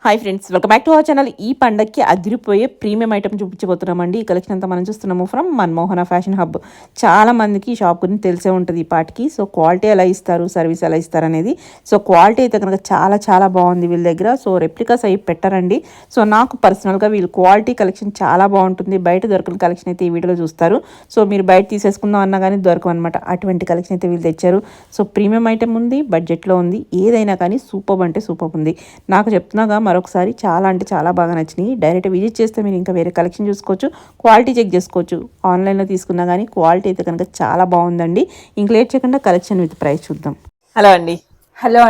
Hi friends, welcome back to our channel. ఈ పండగకి అదిరిపోయే ప్రీమియం ఐటమ్ చూపించబోతున్నామండి. ఈ కలెక్షన్ అంతా మనం చూస్తున్నాము ఫ్రమ్ మన్మోహన ఫ్యాషన్ హబ్. చాలా మందికి ఈ షాప్ గురించి తెలిసే ఉంటుంది ఈ పాటికి. సో క్వాలిటీ ఎలా ఇస్తారు, సర్వీస్ ఎలా ఇస్తారు అనేది. సో క్వాలిటీ అయితే కనుక చాలా చాలా బాగుంది వీళ్ళ దగ్గర. సో రెప్లికాస్ అవి పెట్టారండి. సో నాకు పర్సనల్గా వీళ్ళు క్వాలిటీ కలెక్షన్ చాలా బాగుంటుంది. బయట దొరకని కలెక్షన్ అయితే ఈ వీడియోలో చూస్తారు. సో మీరు బయట తీసేసుకుందాం అన్నా కానీ దొరకమన్నమాట. అటువంటి కలెక్షన్ అయితే వీళ్ళు తెచ్చారు. సో ప్రీమియం ఐటమ్ ఉంది, బడ్జెట్లో ఉంది. ఏదైనా కానీ సూపర్ అంటే సూపర్ ఉంది. నాకు చెప్తున్నాగా మరొకసారి చాలా అంటే చాలా బాగా నచ్చినాయి. డైరెక్ట్ విజిట్ చేస్తే మీరు ఇంకా వేరే కలెక్షన్ చూసుకోవచ్చు, క్వాలిటీ చెక్ చేసుకోవచ్చు. ఆన్లైన్లో తీసుకున్నా కానీ క్వాలిటీ అయితే కనుక చాలా బాగుందండి. ఇంక లేట్ చేయకుండా కలెక్షన్ విత్ ప్రైస్ చూద్దాం. హలో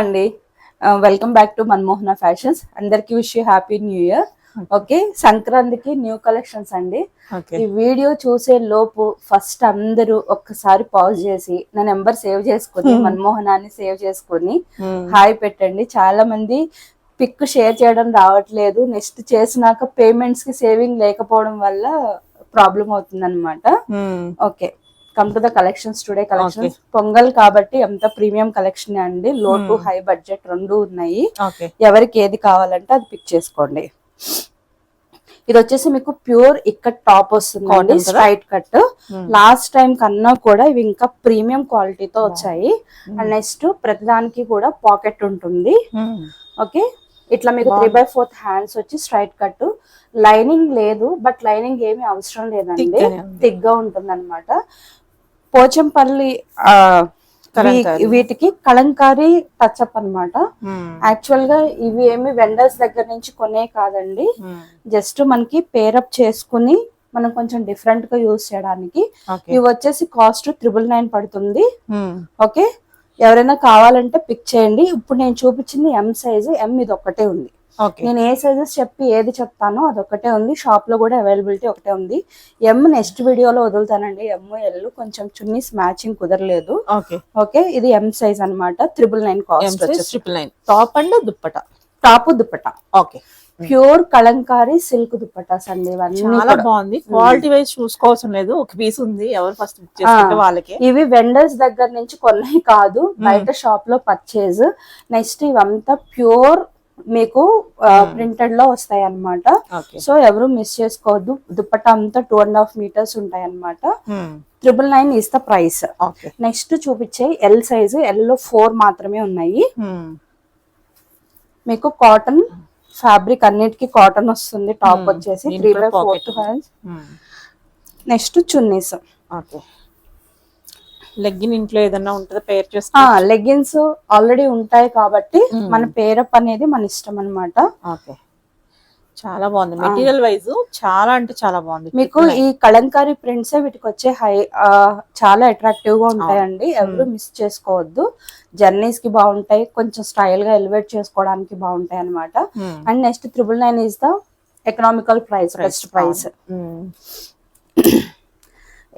అండి, వెల్కమ్ బ్యాక్ టు మన్మోహన ఫ్యాషన్స్. అందరికి wish you happy new year. Okay, సంక్రాంతికి న్యూ కలెక్షన్స్ అండి. ఈ వీడియో చూసే లోపు ఫస్ట్ అందరూ ఒక్కసారి పాజ్ చేసి నా నెంబర్ సేవ్ చేసుకుని మన్మోహనాన్ని సేవ్ చేసుకుని హాయ్ పెట్టండి. చాలా మంది పిక్ షేర్ చేయడం రావట్లేదు. నెక్స్ట్ చేసినాక పేమెంట్స్ కి సేవింగ్ లేకపోవడం వల్ల ప్రాబ్లం అవుతుంది అనమాట. Okay, come to the collections. Today collections pongal కాబట్టి అంత ప్రీమియం కలెక్షన్ అండి. లో టు హై బడ్జెట్ రెండు ఉన్నాయి. ఎవరికి ఏది కావాలంటే అది పిక్ చేసుకోండి. ఇది వచ్చేసి మీకు ప్యూర్ ఇక్కడ టాప్ వస్తుంది, స్ట్రైట్ కట్. లాస్ట్ టైం కన్నా కూడా ఇవి ఇంకా ప్రీమియం క్వాలిటీతో వచ్చాయి. అండ్ నెక్స్ట్ ప్రతిదానికి కూడా పాకెట్ ఉంటుంది. ఓకే, ఇట్లా మీకు 3/4 హ్యాండ్స్ వచ్చి స్ట్రైట్ కట్. లైనింగ్ లేదు, బట్ లైనింగ్ ఏమి అవసరం లేదండి, థిక్గా ఉంటుంది అనమాట. పోచంపల్లి వీటికి కలంకారీ టచ్అప్ అనమాట. యాక్చువల్ గా ఇవి ఏమి వెండర్స్ దగ్గర నుంచి కొనే కాదండి, జస్ట్ మనకి పేరప్ చేసుకుని మనం కొంచెం డిఫరెంట్ గా యూజ్ చేయడానికి. ఇవి వచ్చేసి కాస్ట్ 999 పడుతుంది. ఓకే, ఎవరైనా కావాలంటే పిక్ చేయండి. ఇప్పుడు నేను చూపించింది ఎం సైజ్. ఎం ఇది ఒక్కటే ఉంది. నేను ఏ సైజెస్ చెప్పి ఏది చెప్తానో అదొక్కటే ఉంది. షాప్ లో కూడా అవైలబిలిటీ ఒకటే ఉంది. ఎం నెక్స్ట్ వీడియోలో వదులుతానండి. ఎం ఎల్ కొంచెం చున్నీస్ మ్యాచింగ్ కుదరలేదు. ఓకే, ఇది ఎం సైజ్ అనమాట. 999 cost. 999 top and dupatta. Top dupatta. Okay, pure Kalamkari silk dupattas అండి. చాలా బాగుంది. క్వాలిటీ వైజ్ చూసుకోవాల్సిన లేదు, ఒక పీస్ ఉంది. ఎవరు ఫస్ట్ చేసుకుంటే వాళ్ళకి. ఇవి వెండర్స్ దగ్గర నుంచి కొన్నాయి కాదు, బయట షాప్ లో పర్చేజ్. నెక్స్ట్ ఇవంతా ప్యూర్ మీకు ప్రింటెడ్ లో వస్తాయి అన్నమాట. సో ఎవరు మిస్ చేసుకోవద్దు. దుప్పట్టా అంతా 2.5 మీటర్స్ ఉంటాయి అన్నమాట. 999 ఇస్ ద ప్రైస్. నెక్స్ట్ చూపించే ఎల్ సైజు. ఎల్ లో 4 మాత్రమే ఉన్నాయి. మీకు కాటన్ ఫ్యాబ్రిక్, అన్నిటికీ కాటన్ వస్తుంది. టాప్ వచ్చేసి 3/4 హ్యాండ్స్. నెక్స్ట్ చున్నీస్. లెగ్గిన్ ఇంట్లో ఏదన్నా ఉంటుందో పేర్ చేస్తే. లెగ్గిన్స్ ఆల్రెడీ ఉంటాయి కాబట్టి మన పేరప్ అనేది మన ఇష్టం అనమాట. చాలా బాగుంది. మెటీరియల్ వైజ్ చాలా అంటే చాలా బాగుంది. మీకు ఈ కలంకారీ ప్రింట్స్ వీటికి వచ్చే చాలా అట్రాక్టివ్ గా ఉంటాయండి. ఎవరు మిస్ చేసుకోవద్దు. జర్నీస్ కి బాగుంటాయి, కొంచెం స్టైల్ గా ఎలివేట్ చేసుకోవడానికి బాగుంటాయి అనమాట. And next 999 is the economical price, best price.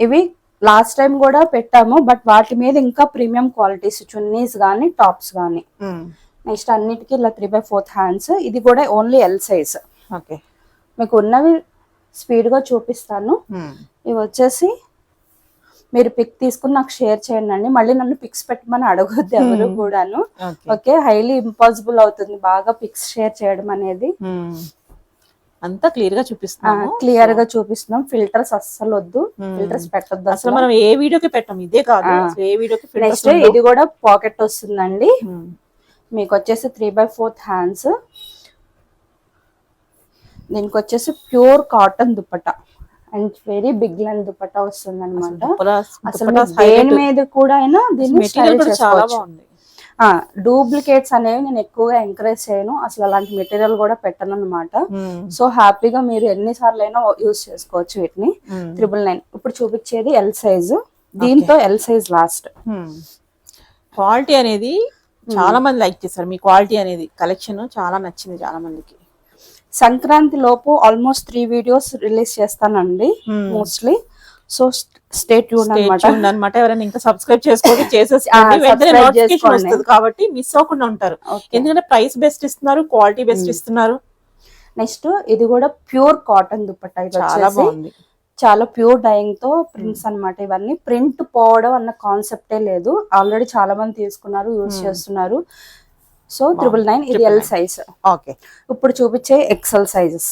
ఇవి లాస్ట్ టైం కూడా పెట్టాము, బట్ వాటి మీద ఇంకా ప్రీమియం క్వాలిటీస్, చున్నీస్ గానీ టాప్స్ గానీ. నెక్స్ట్ అన్నిటికీ ఇలా 3/4 హ్యాండ్స్. ఇది కూడా ఓన్లీ ఎల్ సైజ్. మీకు ఉన్నవి స్పీడ్ గా చూపిస్తాను. ఇవి వచ్చేసి మీరు పిక్ తీసుకుని నాకు షేర్ చేయండి అండి. మళ్ళీ నన్ను పిక్స్ పెట్టమని అడగొద్దు ఎవరు కూడాను. ఓకే, హైలీ ఇంపాసిబుల్ అవుతుంది బాగా పిక్స్ షేర్ చేయడం అనేది. అంతా క్లియర్ గా చూపిస్తున్నాం. ఫిల్టర్స్ అస్సలు వద్దు, ఫిల్టర్స్ పెట్టొద్దు అసలు. మనం ఏ వీడియోకి పెట్టాం, ఇదే కాదు ఏ వీడియోకి. నెక్స్ట్ ఇది కూడా పాకెట్ వస్తుందండి. మీకు వచ్చేసి 3/4 హ్యాండ్స్. దీనికి వచ్చేసి pure cotton dupatta and very big length dupatta వస్తుంది అనమాట. అసలు దేని మీద కూడా అయినా దీన్ని స్టైల్ చేసుకోవచ్చు. డూప్లికేట్స్ అనేవి నేను ఎక్కువగా ఎంకరేజ్ చేయను. అసలు అలాంటి మెటీరియల్ కూడా పెట్టను అనమాట. సో హ్యాపీగా మీరు ఎన్నిసార్లు అయినా యూజ్ చేసుకోవచ్చు వీటిని. 999. ఇప్పుడు చూపించేది ఎల్ సైజ్. దీంతో ఎల్ సైజ్ లాస్ట్. క్వాలిటీ అనేది చాలా మంది లైక్ చేస్తారు. మీ క్వాలిటీ అనేది కలెక్షన్ చాలా నచ్చింది చాలా మందికి. సంక్రాంతి లోపు ఆల్మోస్ట్ 3 వీడియోస్ రిలీజ్ చేస్తానండి మోస్ట్లీ. సో స్టే ట్యూన్ అన్నమాట. ఎవరైనా ఇంకా సబ్స్క్రైబ్ చేసుకోండి, చేసేసుకోండి. వెంటనే నోటిఫికేషన్ వస్తుంది కాబట్టి మిస్ అవ్వకుండా ఉంటారు. ఎందుకంటే ప్రైస్ బెస్ట్ ఇస్తున్నారు, క్వాలిటీ బెస్ట్ ఇస్తున్నారు. నెక్స్ట్ ఇది కూడా ప్యూర్ కాటన్ దుపట్టా. చాలా బాగుంది. చాలా ప్యూర్ డైయింగ్ తో ప్రింట్స్ అన్నమాట. ఇవన్నీ ప్రింట్ పోవడం అన్న కాన్సెప్టే లేదు. ఆల్రెడీ చాలా మంది తీసుకున్నారు, యూజ్ చేస్తున్నారు. సో 999 ఇది ఎల్ సైజ్. ఓకే. ఇప్పుడు చూపించే ఎక్సెల్ సైజెస్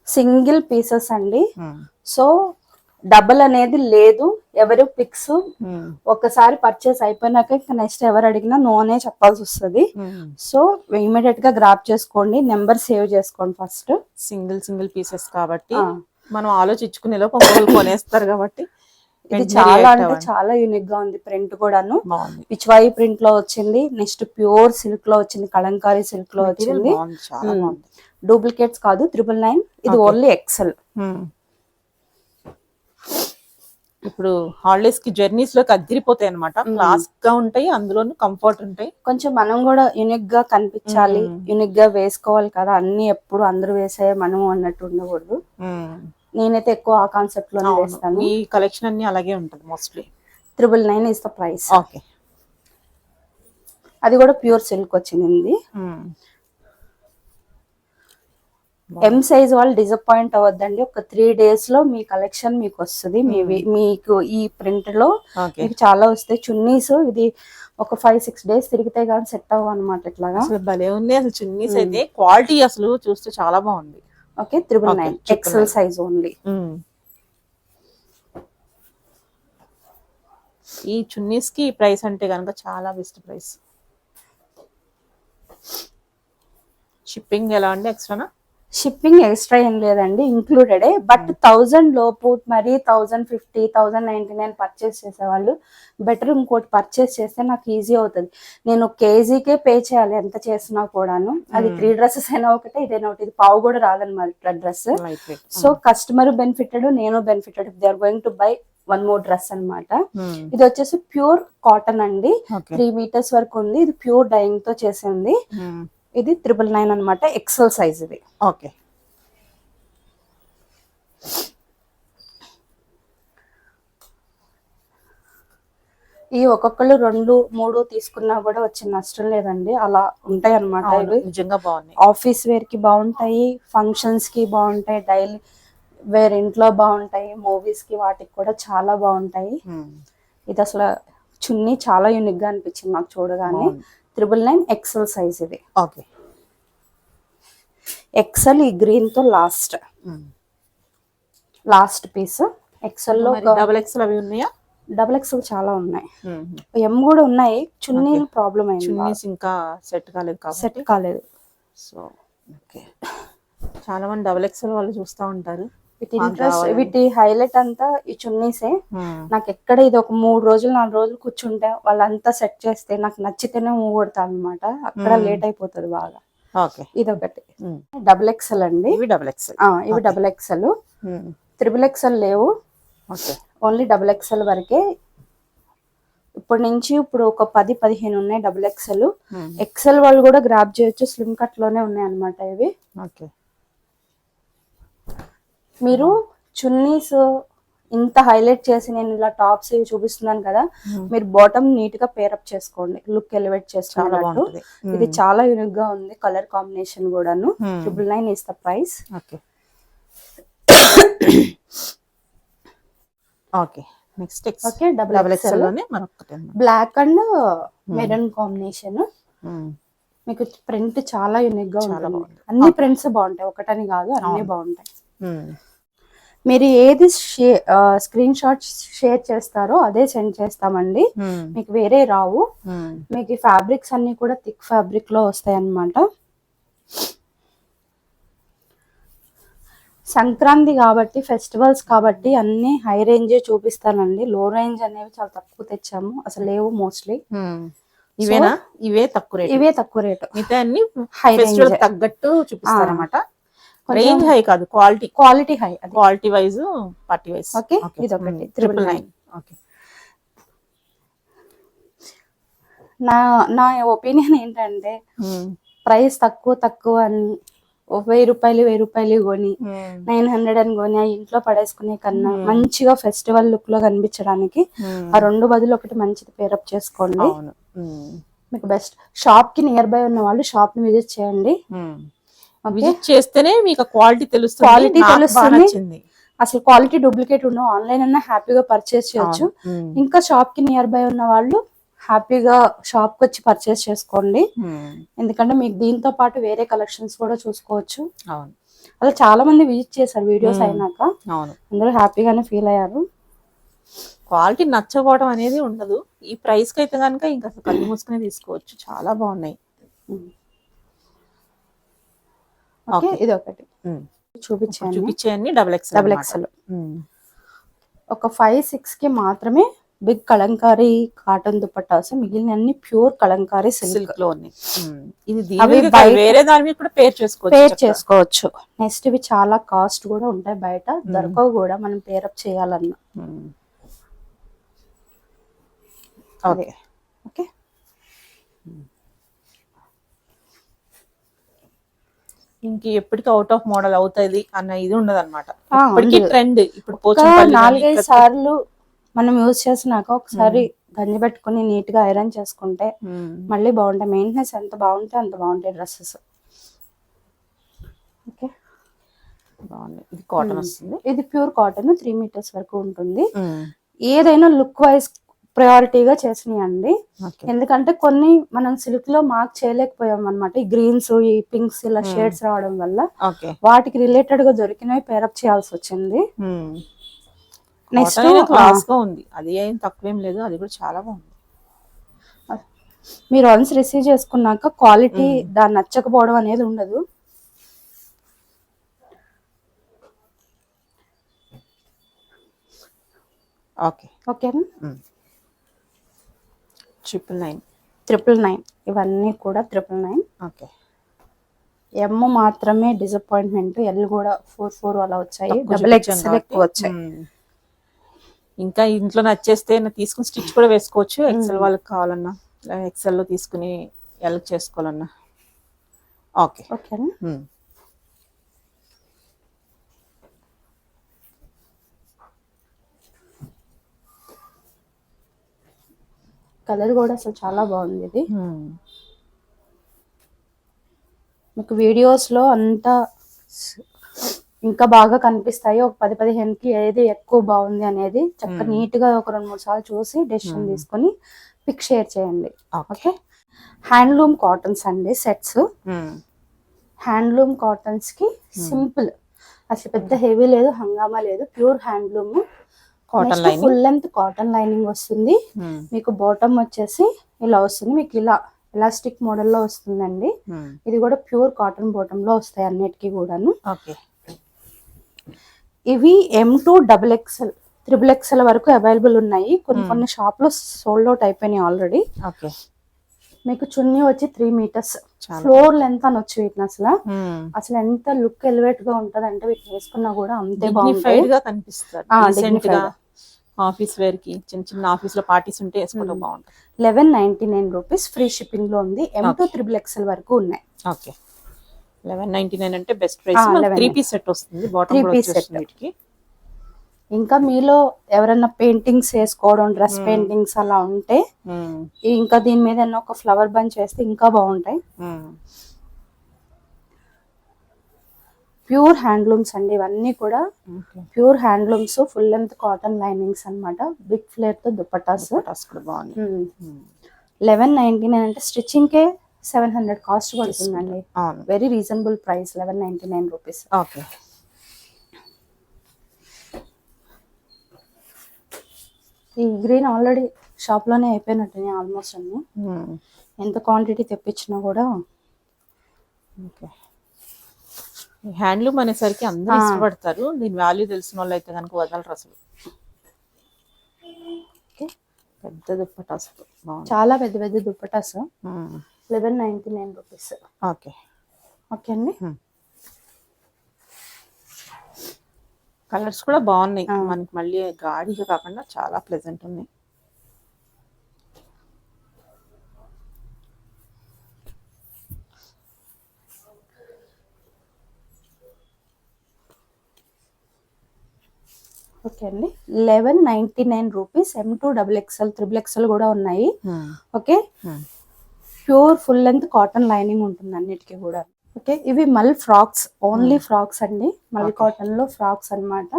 సింగిల్ పీసెస్ అండి. సో డబుల్ అనేది లేదు. ఎవరు పిక్స్ ఒక్కసారి పర్చేస్ అయిపోయినాక ఇంకా నెక్స్ట్ ఎవరు అడిగినా నోనే చెప్పాల్సి వస్తుంది. సో ఇమీడియట్ గా గ్రాప్ చేసుకోండి, నెంబర్ సేవ్ చేసుకోండి. ఫస్ట్ సింగిల్ పీసెస్ కాబట్టి మనం ఆలోచించుకునే లోపు కొనేస్తారు కాబట్టి ఇది చాలా అంటే చాలా యూనిక్ గా ఉంది. ప్రింట్ కూడాను పిచ్వాయి ప్రింట్ లో వచ్చింది. నెక్స్ట్ ప్యూర్ సిల్క్ లో వచ్చింది, కలంకారీ సిల్క్ లో వచ్చింది. డూప్లికేట్స్ కాదు, 999. ఇది ఓన్లీ ఎక్సెల్. ఇప్పుడు హాలిడేస్ కి జర్నీస్ లోకి అదిరిపోతాయి అనమాట. క్లాస్ గా ఉంటాయి, అందులోనూ కంఫర్ట్ ఉంటాయి. కొంచెం మనం కూడా యూనిక్ గా కనిపించాలి, యూనిక్ గా వేసుకోవాలి కదా. అన్ని ఎప్పుడు అందరూ వేసే మనం అన్నట్టు ఉండకూడదు. నేనైతే ఎక్కువ ఆ కాన్సెప్ట్ లోనే వేస్తాను. ఈ కలెక్షన్ అన్ని అలాగే ఉంటుంది mostly. 999 is the price. Okay. అది కూడా ప్యూర్ సిల్క్ వచ్చింది. ఎం సైజ్ వాళ్ళు డిసప్పాయింట్ అవ్వద్దండి. ఒక 3 days లో మీ కలెక్షన్ మీకు వస్తుంది. మీకు ఈ ప్రింట్ లో మీకు చాలా వస్తాయి చున్నీస్. ఇది ఒక 5-6 days తిరిగితే కానీ సెట్ అవ్వ అనమాట. ఇట్లాగా అసలు భలే ఉంది. అసలు చున్నీస్ అయితే క్వాలిటీ అసలు చూస్తే చాలా బాగుంది. ఓకే. 999 XL size only. ఈ చున్నీస్ కి ప్రైస్ అంటే కనుక చాలా బెస్ట్ ప్రైస్. షిప్పింగ్ ఎలా అండి? ఎక్స్ట్రానా? షిప్పింగ్ ఎక్స్ట్రా ఏం లేదండి, ఇంక్లూడెడే. బట్ 1000 లోపు మరి 1050, 1099 పర్చేస్ చేసేవాళ్ళు బెటర్ ఇంకోటి పర్చేస్ చేస్తే నాకు ఈజీ అవుతుంది. నేను కేజీకే పే చేయాలి ఎంత చేసినా కూడాను. అది 3 dresses అయినా ఒకటే, ఇదైనా ఒకటి. ఇది పావు కూడా రాదన్నమాట డ్రెస్. సో కస్టమర్ బెనిఫిటెడ్, నేను benefited. They are going to buy 1 more dress అనమాట. ఇది వచ్చేసి ప్యూర్ కాటన్ అండి. 3 meters వరకు ఉంది. ఇది ప్యూర్ డైయింగ్ తో చేసింది. ఇది 999 అనమాట. ఎక్సెల్ సైజ్ ఇది. ఓకే. ఈ ఒక్కొక్కళ్ళు 2-3 తీసుకున్నా కూడా వచ్చిన నష్టం లేదండి. అలా ఉంటాయి అనమాట. ఇవి నిజంగా బాగున్నాయి. ఆఫీస్ వేర్ కి బాగుంటాయి, ఫంక్షన్స్ కి బాగుంటాయి, డైలీ వేర్ ఇంట్లో బాగుంటాయి, మూవీస్ కి వాటికి కూడా చాలా బాగుంటాయి. ఇది అసలు చున్నీ చాలా యూనిక్ గా అనిపించింది నాకు చూడగానే. 999 ఎక్సెల్ సైజ్ ఇది. ఓకే. ఎక్సెల్ ఈ గ్రీన్ తో లాస్ట్ పీస్. ఎక్సెల్ లో డబుల్ ఎక్సెల్ అవి ఉన్నాయా? డబుల్ ఎక్సెల్ చాలా ఉన్నాయి. ఎం కూడా ఉన్నాయి. చున్నీలు ప్రాబ్లం అయింది. చున్నీస్ ఇంకా సెట్ కాలేదు కాబట్టి. సెట్ కాలేదు. So okay. చాలా మంది డబుల్ ఎక్సెల్ వాళ్ళు చూస్తూ ఉంటారు. వీటి హైలైట్ అంతా ఈ చున్నీసే. నాకు ఎక్కడ ఇది ఒక 3 రోజులు 4 రోజులు కూర్చుంటే వాళ్ళంతా సెట్ చేస్తే నాకు నచ్చితేనే మూవ్ కొడతా అనమాట. అక్కడ లేట్ అయిపోతుంది బాగా. ఇది ఒకటి డబుల్ ఎక్సెల్ అండి. ఇవి డబుల్ ఎక్సెల్. ఇవి డబుల్ ఎక్సెల్. 3XL లేవు, ఓన్లీ డబుల్ ఎక్సెల్ వరకే. ఇప్పటి నుంచి ఇప్పుడు ఒక 10-15 ఉన్నాయి డబుల్ ఎక్సెల్. ఎక్సెల్ వాళ్ళు కూడా గ్రాప్ చేయొచ్చు. స్లిమ్ కట్ లోనే ఉన్నాయి అనమాట ఇవి. మీరు చున్నీస్ ఇంత హైలైట్ చేసి నేను ఇలా టాప్స్ ఇవి చూపిస్తున్నాను కదా, మీరు బాటమ్ నీట్ గా పేరప్ చేసుకోండి, లుక్ ఎలివేట్ చేసుకున్నట్టు. ఇది చాలా యూనిక్ గా ఉంది. కలర్ కాంబినేషన్ కూడాను. 999 is the price. Okay. Next okay double XL లోనే మరొకటి బ్లాక్ అండ్ మెరూన్ కాంబినేషన్. మీకు ప్రింట్ చాలా యూనిక్ గా ఉంటుంది. అన్ని ప్రింట్స్ బాగుంటాయి, ఒకటని కాదు, అన్ని బాగుంటాయి. మీరు ఏది స్క్రీన్ షాట్ షేర్ చేస్తారో అదే సెండ్ చేస్తామండి. మీకు వేరే రావు. మీకు ఈ ఫ్యాబ్రిక్స్ అన్ని కూడా థిక్ ఫ్యాబ్రిక్ లో వస్తాయి అన్నమాట. సంక్రాంతి కాబట్టి, ఫెస్టివల్స్ కాబట్టి అన్ని హై రేంజే చూపిస్తానండి. లో రేంజ్ అనేవి చాలా తక్కువ తెచ్చాము, అసలు లేవు మోస్ట్లీ. ఇవేనా? ఇవే తక్కువ రేట్. ఇవే తక్కువ రేట్. మిగతా అన్ని హై రేంజ్ తగ్గట్టు చూపిస్తారన్నమాట. రేంజ్ హై కాదు, quality high. Quality wise, party wise. Okay. ఇది ఒకటి 999. ఓకే. నా ఒపీనియన్ ఏంటంటే ప్రైస్ తక్కువ అని 1000 రూపాయలు కొని 900 అని కొని ఆ ఇంట్లో పడేసుకునే కన్నా మంచిగా ఫెస్టివల్ లుక్ లో కనిపించడానికి ఆ 2 బదులు ఒకటి మంచిది పేరప్ చేసుకోండి. మీకు బెస్ట్. షాప్ కి నియర్ బై ఉన్న వాళ్ళు షాప్ ని విజిట్ చేయండి. విజిట్ చేస్తేనే మీకు క్వాలిటీ తెలుస్తుంది. క్వాలిటీ తెలుస్తుంది. అసలు క్వాలిటీ డూప్లికేట్ ఉన్న ఆన్లైన్ అన్నా హ్యాపీగా పర్చేస్ చేయొచ్చు. ఇంకా షాప్ కి నియర్ బై ఉన్న వాళ్ళు హ్యాపీగా షాప్కి వచ్చి పర్చేస్ చేసుకోండి. ఎందుకంటే మీకు దీంతో పాటు వేరే కలెక్షన్స్ కూడా చూసుకోవచ్చు. అవును, అలా చాలా మంది విజిట్ చేశారు వీడియోస్ అయినాక. అవును, అందరూ హ్యాపీగానే ఫీల్ అయ్యారు. క్వాలిటీ నచ్చకపోవడం అనేది ఉండదు. ఈ ప్రైస్ కి అయితే కనుక ఇంకా అసలు కళ్ళు మూసుకునే తీసుకోవచ్చు. చాలా బాగున్నాయి. ఓకే, ఇది ఒకటి చూపించేయండి. డబుల్ ఎక్సెల్ ఒక 5-6 కి మాత్రమే బిగ్ కలంకారీ కాటన్ దుపట్టాస్, మిగిలిన అన్ని ప్యూర్ కలంకారీ సిల్క్ లో ఉన్నాయి. ఇది వేరే దాని మీద కూడా పేర్ చేసుకోవచ్చు. నెక్స్ట్ ఇవి చాలా కాస్ట్ కూడా ఉంటాయి, బయట దొరకవు కూడా మనం పేరప్ చేయాలన్నా. ఓకే ఓకే, ఇంక ఎప్పటికీ అవుట్ ఆఫ్ మోడల్ అవుతుంది అన్న ఇది ఉండదు అనమాట. ఇప్పటికీ ట్రెండ్. ఇప్పుడు 4-5 సార్లు మనం యూజ్ చేసినాక ఒకసారి గంజి పెట్టుకుని నీట్ గా ఐరన్ చేసుకుంటే మళ్ళీ బాగుంటాయి. మెయింటెనెన్స్ ఎంత బాగుంటే అంత బాగుంటాయి డ్రెస్సెస్. ఓకే, బాగుంది. ఇది కాటన్ వస్తుంది. ఇది ప్యూర్ కాటన్, 3 మీటర్స్ వరకు ఉంటుంది. ఏదైనా లుక్ వైజ్ ప్రయారిటీగా చేసినాయండి. ఎందుకంటే కొన్ని మనం సిల్క్ లో మార్క్ చేయలేకపోయాం అనమాట. ఈ గ్రీన్స్, ఈ పింక్స్ ఇలా షేడ్స్ రావడం వల్ల వాటికి రిలేటెడ్ గా దొరికినవి పేరప్ చేయాల్సి వచ్చింది. నెక్స్ట్ క్లాస్ గా ఉంది, అది ఏం తక్కువేం లేదు, అది కూడా చాలా బాగుంది. మీరు వన్స్ రిసీవ్ చేసుకున్నాక క్వాలిటీ దాన్ని నచ్చకపోవడం అనేది ఉండదు. ఓకే, ఓకేనా. 999 ఇవన్నీ కూడా 999. ఓకే, ఎమ్ మాత్రమే డిసప్పాయింట్మెంట్, ఎల్ కూడా 4 అలా వచ్చాయి, డబుల్ ఎక్సెల్ ఎక్కువ వచ్చాయి. ఇంకా ఇంట్లో నచ్చేస్తే తీసుకుని స్టిచ్ కూడా వేసుకోవచ్చు. ఎక్సెల్ వాళ్ళకి కావాలన్నా ఎక్సెల్ లో తీసుకుని ఎల్ చేసుకోవాలన్నా. ఓకే, ఓకేనా. కలర్ కూడా అసలు చాలా బాగుంది. ఇది మీకు వీడియోస్ లో అంతా ఇంకా బాగా కనిపిస్తాయి. ఒక 10-15కి ఏది ఎక్కువ బాగుంది అనేది చక్కగా నీట్ గా ఒక 2-3 సార్లు చూసి డెసిషన్ తీసుకొని పిక్ షేర్ చేయండి. ఓకే, హ్యాండ్లూమ్ కాటన్స్ అండి సెట్స్. హ్యాండ్లూమ్ కాటన్స్ కి సింపుల్, అసలు పెద్ద హెవీ లేదు, హంగామా లేదు, pure handloom. Full length cotton lining వస్తుంది. మీకు బాటమ్ వచ్చేసి ఇలా వస్తుంది, మీకు ఇలా ఎలాస్టిక్ మోడల్ లో వస్తుందండి. ఇది కూడా ప్యూర్ కాటన్ బాటమ్ లో వస్తాయి అన్నిటికీ కూడాను. ఇవి M2 డబుల్ ఎక్సెల్, 3 XL వరకు అవైలబుల్ ఉన్నాయి. కొన్ని షాప్ లో సోల్డ్ అవుట్ అయిపోయినాయి ఆల్రెడీ. మీకు చున్నీ వచ్చి 3 మీటర్స్, ఫ్లోర్ లెంత్ అని వచ్చి వీటిని అసలు ఎంత లుక్ ఎలివేట్ గా ఉంటది అంటే వీటిని వేసుకున్నా కూడా అంతే బాగుంటుంది. ఆఫీస్ వేర్ కి చిన్న ఆఫీస్ లో పార్టీస్ ఉంటే వేసుకుంటే బాగుంటుంది. 1199 రూపీస్ ఫ్రీ షిప్పింగ్ లో ఉంది. M2 3 XL వరకు ఉన్నాయి. ఓకే, 1199 అంటే బెస్ట్ ప్రైస్. 3 పీస్ సెట్ వస్తుంది, బాటమ్ కూడా వచ్చేస్తుంది వీటికి. ఇంకా మీలో ఎవరైనా పెయింటింగ్స్ వేసుకోవడం, డ్రెస్ పెయింటింగ్స్ అలా ఉంటే ఇంకా దీని మీద ఒక ఫ్లవర్ బంచ్ వేస్తే ఇంకా బాగుంటాయి. ప్యూర్ హ్యాండ్లూమ్స్ అండి ఇవన్నీ కూడా. Pure handlooms, full length cotton linings అన్నమాట. బిగ్ ఫ్లేర్ తో దుపట్టాస్. 1199 అంటే స్టిచ్చింగ్ కే 700 కాస్ట్ పడుతుందండి. Very reasonable price, 1199 rupees. Okay, ఈ గ్రీన్ ఆల్రెడీ షాప్ లోనే అయిపోయినట్టు ఆల్మోస్ట్ అన్ని. ఎంత క్వాంటిటీ తెప్పించినా కూడా. హ్యాండ్లూమ్ అనేసరికి అందరూ ఇష్టపడతారు. దీని వాల్యూ తెలిసిన వాళ్ళు అయితే కనుక వదలరు అసలు. పెద్ద దుప్పటాస్, చాలా పెద్ద పెద్ద దుప్పటాస్. 1199 రూపీస్. ఓకే, ఓకే అండి. కలర్స్ కూడా బాగున్నాయి మనకి, మళ్ళీ గాడిగా కాకుండా చాలా ప్లెజెంట్ ఉన్నాయి. ఓకే అండి, 1199 rupees. M2 double XL, 3 XL కూడా ఉన్నాయి. Okay, pure full length cotton lining ఉంటుంది అన్నిటికీ కూడా. ఓకే, ఇవి మల్ ఫ్రాక్స్, ఓన్లీ ఫ్రాక్స్ అండి. మల్ కాటన్ లో ఫ్రాక్స్ అన్నమాట.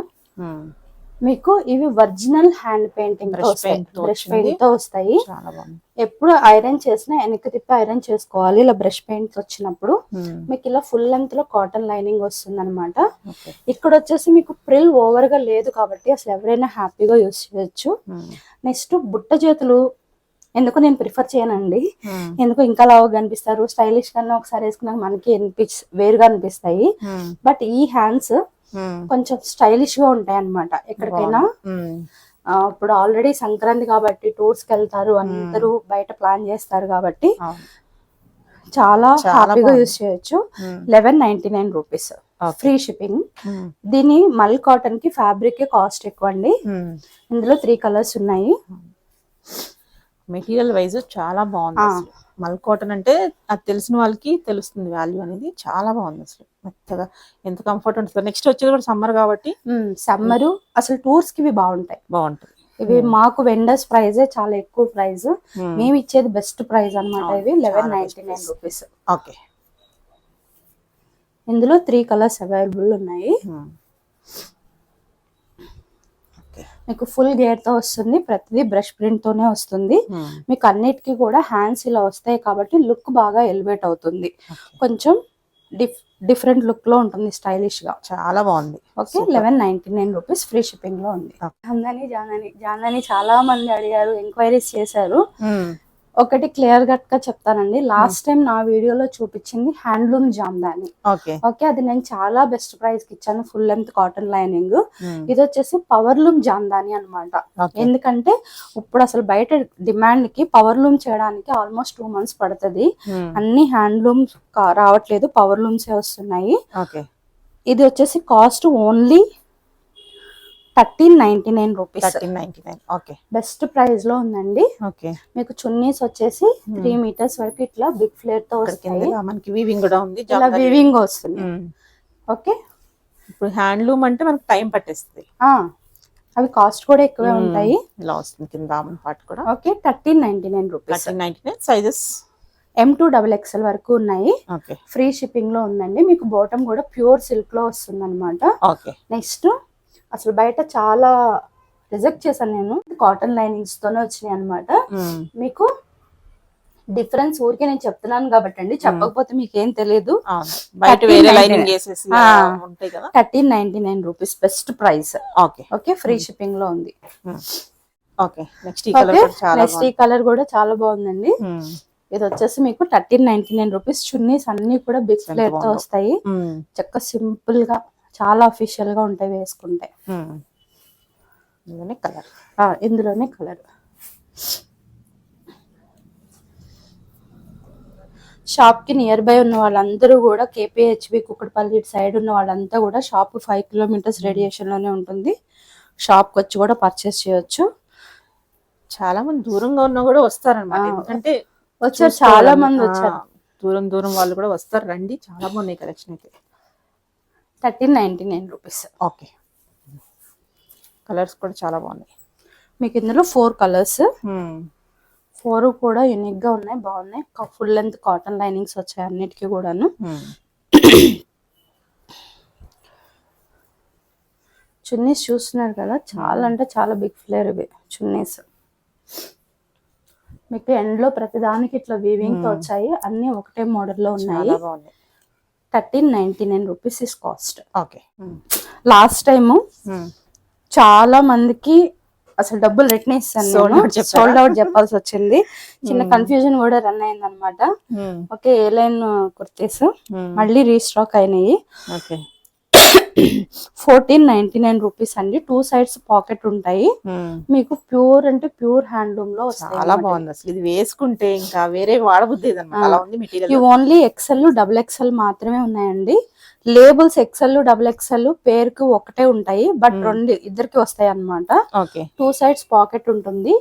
మీకు ఇవి original hand painting Brush paint తో బ్రష్ వచ్చింది. పెయింట్ తో వస్తాయి. చాలా బాగుంది. ఎప్పుడు ఐరన్ చేసినా వెనక్కి తిప్పి ఐరన్ చేసుకోవాలి. ఇలా బ్రష్ పెయింట్ వచ్చినప్పుడు మీకు ఇలా ఫుల్ లెంత్ లో కాటన్ లైనింగ్ వస్తుంది అనమాట. ఇక్కడ వచ్చేసి మీకు ప్రిల్ ఓవర్ గా లేదు కాబట్టి అసలు ఎవరైనా హ్యాపీగా యూస్ చేయొచ్చు. నెక్స్ట్ బుట్ట చేతులు ఎందుకు నేను ప్రిఫర్ చేయనండి, ఎందుకు ఇంకా లావుగా కనిపిస్తారు, స్టైలిష్ కన్నా ఒకసారి వేసుకున్నాక మనకి వేరుగా అనిపిస్తాయి. బట్ ఈ హ్యాండ్స్ కొంచెం స్టైలిష్ గా ఉంటాయి అన్నమాట. ఎక్కడికైనా ఇప్పుడు ఆల్రెడీ సంక్రాంతి కాబట్టి టూర్స్ కి వెళ్తారు, అందరూ బయట ప్లాన్ చేస్తారు కాబట్టి చాలా హ్యాపీగా యూస్ చేయొచ్చు. 1199 రూపీస్ ఫ్రీ షిప్పింగ్. దీని మల్ కాటన్ కి ఫ్యాబ్రిక్ కాస్ట్ ఎక్కువ అండి. ఇందులో 3 కలర్స్ ఉన్నాయి. మెటీరియల్ వైజ్ చాలా బాగుంది. మల్ కాటన్ అంటే అది తెలిసిన వాళ్ళకి తెలుస్తుంది వాల్యూ అనేది. చాలా బాగుంది అసలు, మెత్తగా ఎంత కంఫర్ట్ ఉంటుంది. నెక్స్ట్ వచ్చేది కూడా సమ్మర్ కాబట్టి సమ్మర్ అసలు టూర్స్ కి ఇవి బాగుంటాయి. ఇవి మాకు వెండర్స్ ప్రైజే చాలా ఎక్కువ ప్రైస్, మేము ఇచ్చేది బెస్ట్ ప్రైస్ అన్నమాట. ఇవి 1199 రూపీస్. ఓకే, ఇందులో 3 కలర్స్ అవైలబుల్ ఉన్నాయి. మీకు ఫుల్ గేర్ తో వస్తుంది, ప్రతిదీ బ్రష్ ప్రింట్ తోనే వస్తుంది. మీకు అన్నిటికీ కూడా హ్యాండ్స్ ఇలా వస్తాయి కాబట్టి లుక్ బాగా ఎలివేట్ అవుతుంది. కొంచెం డిఫరెంట్ లుక్ లో ఉంటుంది, స్టైలిష్ గా. చాలా బాగుంది. ఓకే, 1199 రూపీస్ ఫ్రీ షిప్పింగ్ లో ఉంది. జాందని చాలా మంది అడిగారు, ఎంక్వైరీస్ చేశారు. ఒకటి క్లియర్ కట్ గా చెప్తానండి, లాస్ట్ టైం నా వీడియోలో చూపించింది హ్యాండ్లూమ్ జామ్దాని. ఓకే, అది నేను చాలా బెస్ట్ ప్రైస్ కి ఇచ్చాను, ఫుల్ లెంత్ కాటన్ లైనింగ్. ఇది వచ్చేసి పవర్ లూమ్ జామ్దాని అనమాట. ఎందుకంటే ఇప్పుడు అసలు బయట డిమాండ్ కి పవర్ లూమ్ చేయడానికి ఆల్మోస్ట్ 2 months పడుతుంది. అన్ని హ్యాండ్లూమ్ రావట్లేదు, పవర్ లూమ్సే వస్తున్నాయి. ఇది వచ్చేసి cost only 1399 rupees. 1399. Okay, best price లో ఉందండి. ఓకే, మీకు చున్నీస్ వచ్చేసి 3 meters వరకు ఇట్లా బిగ్ ఫ్లేర్ తో వస్తాయి. మనకి వీవింగ్ కూడా ఉంది, ఇలా వీవింగ్ వస్తుంది. ఓకే, ఇప్పుడు హ్యాండ్లూమ్ అంటే మనకు టైం పట్టేస్తుంది. అవి కాస్ట్ కూడా ఎక్కువే ఉంటాయి. ఇలా వస్తుంది కింద దామన్ పార్ట్ కూడా. Okay, 1399 rupees. 1399. Sizes M2 XXL వరకు ఉన్నాయి. ఫ్రీ షిప్పింగ్ లో ఉందండి. మీకు బాటమ్ కూడా ప్యూర్ సిల్క్ లో వస్తుంది అనమాట. నెక్స్ట్ అసలు బయట చాలా రిజెక్ట్ చేశాను నేను, కాటన్ లైనింగ్స్ తోనే వచ్చినాయి అనమాట. మీకు డిఫరెన్స్ ఊరికే నేను చెప్తున్నాను కాబట్టి అండి, చెప్పకపోతే మీకేం తెలియదు. 1399 rupees best price. Okay, free shipping లో ఉంది. నెక్స్ట్ ఈ కలర్ కూడా చాలా బాగుందండి. ఇది వచ్చేసి మీకు 1399 రూపీస్. చున్నీస్ అన్ని కూడా బిగ్ ఫ్లేర్ తో వస్తాయి. చక్కగా సింపుల్ గా చాలా అఫీషియల్ గా ఉంటాయి వేసుకుంటే. ఇందులోనే కలర్. షాప్ కి నియర్ బై ఉన్న వాళ్ళందరూ కూడా KPHB కుక్కడపల్లి సైడ్ ఉన్న వాళ్ళంతా కూడా షాప్ 5 kilometers రేడియేషన్ లోనే ఉంటుంది. షాప్ కి వచ్చి కూడా పర్చేస్ చేయొచ్చు. చాలా మంది దూరంగా ఉన్నా కూడా వస్తారన్నమాట, ఎందుకంటే వచ్చారు, చాలా మంది వచ్చారు, దూరం వాళ్ళు కూడా వస్తారు. రండి, చాలా బాగున్నాయి కలెక్షన్ అయితే. 1399 రూపీస్. ఓకే, కలర్స్ కూడా చాలా బాగున్నాయి. మీకు ఇందులో 4 కలర్స్, 4 కూడా యూనిక్ గా ఉన్నాయి, బాగున్నాయి. ఫుల్ లెంత్ కాటన్ లైనింగ్స్ వచ్చాయి అన్నిటికీ కూడాను. చున్నీస్ చూస్తున్నారు కదా, చాలా అంటే చాలా బిగ్ ఫ్లేర్ ఇవి చున్నీస్. మీకు ఎండ్ లో ప్రతిదానికి ఇట్లా వీవింగ్ తో వచ్చాయి, అన్ని ఒకటే మోడల్ లో ఉన్నాయి. 1399 rupees is cost. Okay, last time చాలా మందికి అసలు డబ్బులు రిటర్న్ ఇస్తాను, సోల్డ్ అవుట్ చెప్పాల్సి వచ్చింది. చిన్న కన్ఫ్యూజన్ కూడా రన్ అయింది అనమాట. ఓకే, ఏ లైన్ కుర్తీస్ మళ్ళీ రీస్టాక్ అయినాయి. 1499 రూపీస్ అండి. 2 sides పాకెట్ ఉంటాయి. మీకు ప్యూర్ అంటే ప్యూర్ హ్యాండ్లూమ్ లో చాలా బాగుంది అసలు. ఇది వేసుకుంటే ఇంకా వేరే వాడబుద్ధి మెటీరియల్. ఇవి ఓన్లీ XL, XXL మాత్రమే ఉన్నాయండి. లేబుల్స్ XL, XXL పేరుకు ఒకటే ఉంటాయి, బట్ ఇద్దరికి వస్తాయి అన్నమాట. 2 sides పాకెట్ ఉంటుంది.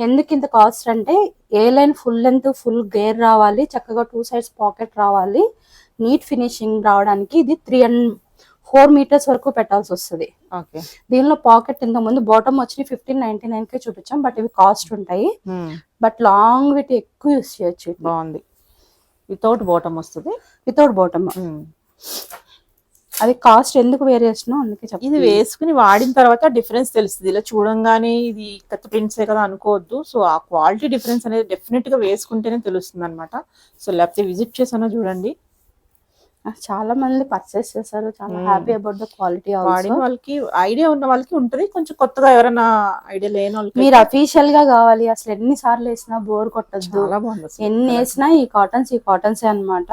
ఎందుకు ఇంత కాస్ట్ అంటే, A line full length full గేర్ రావాలి, చక్కగా 2 sides పాకెట్ రావాలి, నీట్ ఫినిషింగ్ రావడానికి ఇది 4 meters వరకు పెట్టాల్సి వస్తుంది. దీనిలో పాకెట్ ఇంత ముందు బాటమ్ వచ్చి 1599 కే చూపించాం, బట్ ఇవి కాస్ట్ ఉంటాయి. బట్ లాంగ్ విత్ ఎక్కువ యూస్ చేయొచ్చు. బాగుంది, వితౌట్ బాటమ్ వస్తుంది. వితౌట్ బాటమ్ అది కాస్ట్ ఎందుకు వేరియేషన్ అందుకే ఇది చెప్తాను. వేసుకుని వాడిన తర్వాత డిఫరెన్స్ తెలుస్తుంది. ఇలా చూడంగానే ఇది కొత్త ప్రింట్సే కదా అనుకోవద్దు. సో ఆ క్వాలిటీ డిఫరెన్స్ అనేది డెఫినెట్ గా వేసుకుంటేనే తెలుస్తుంది అనమాట. సో లేకపోతే విజిట్ చేసానో చూడండి, చాలా మంది పర్చేస్ చేశారు, చాలా హ్యాపీ అబౌట్ ద క్వాలిటీ. వాడిన వాళ్ళకి ఐడియా ఉన్న వాళ్ళకి ఉంటది, కొంచెం కొత్తగా ఎవరైనా ఐడియా లేని వాళ్ళకి మీరు అఫీషియల్ గా కావాలి, అసలు ఎన్ని సార్లు వేసినా బోర్ కొట్టద్దు, చాలా బాగుంది అసలు. ఎన్ని వేసినా ఈ కాటన్స్ అన్నమాట.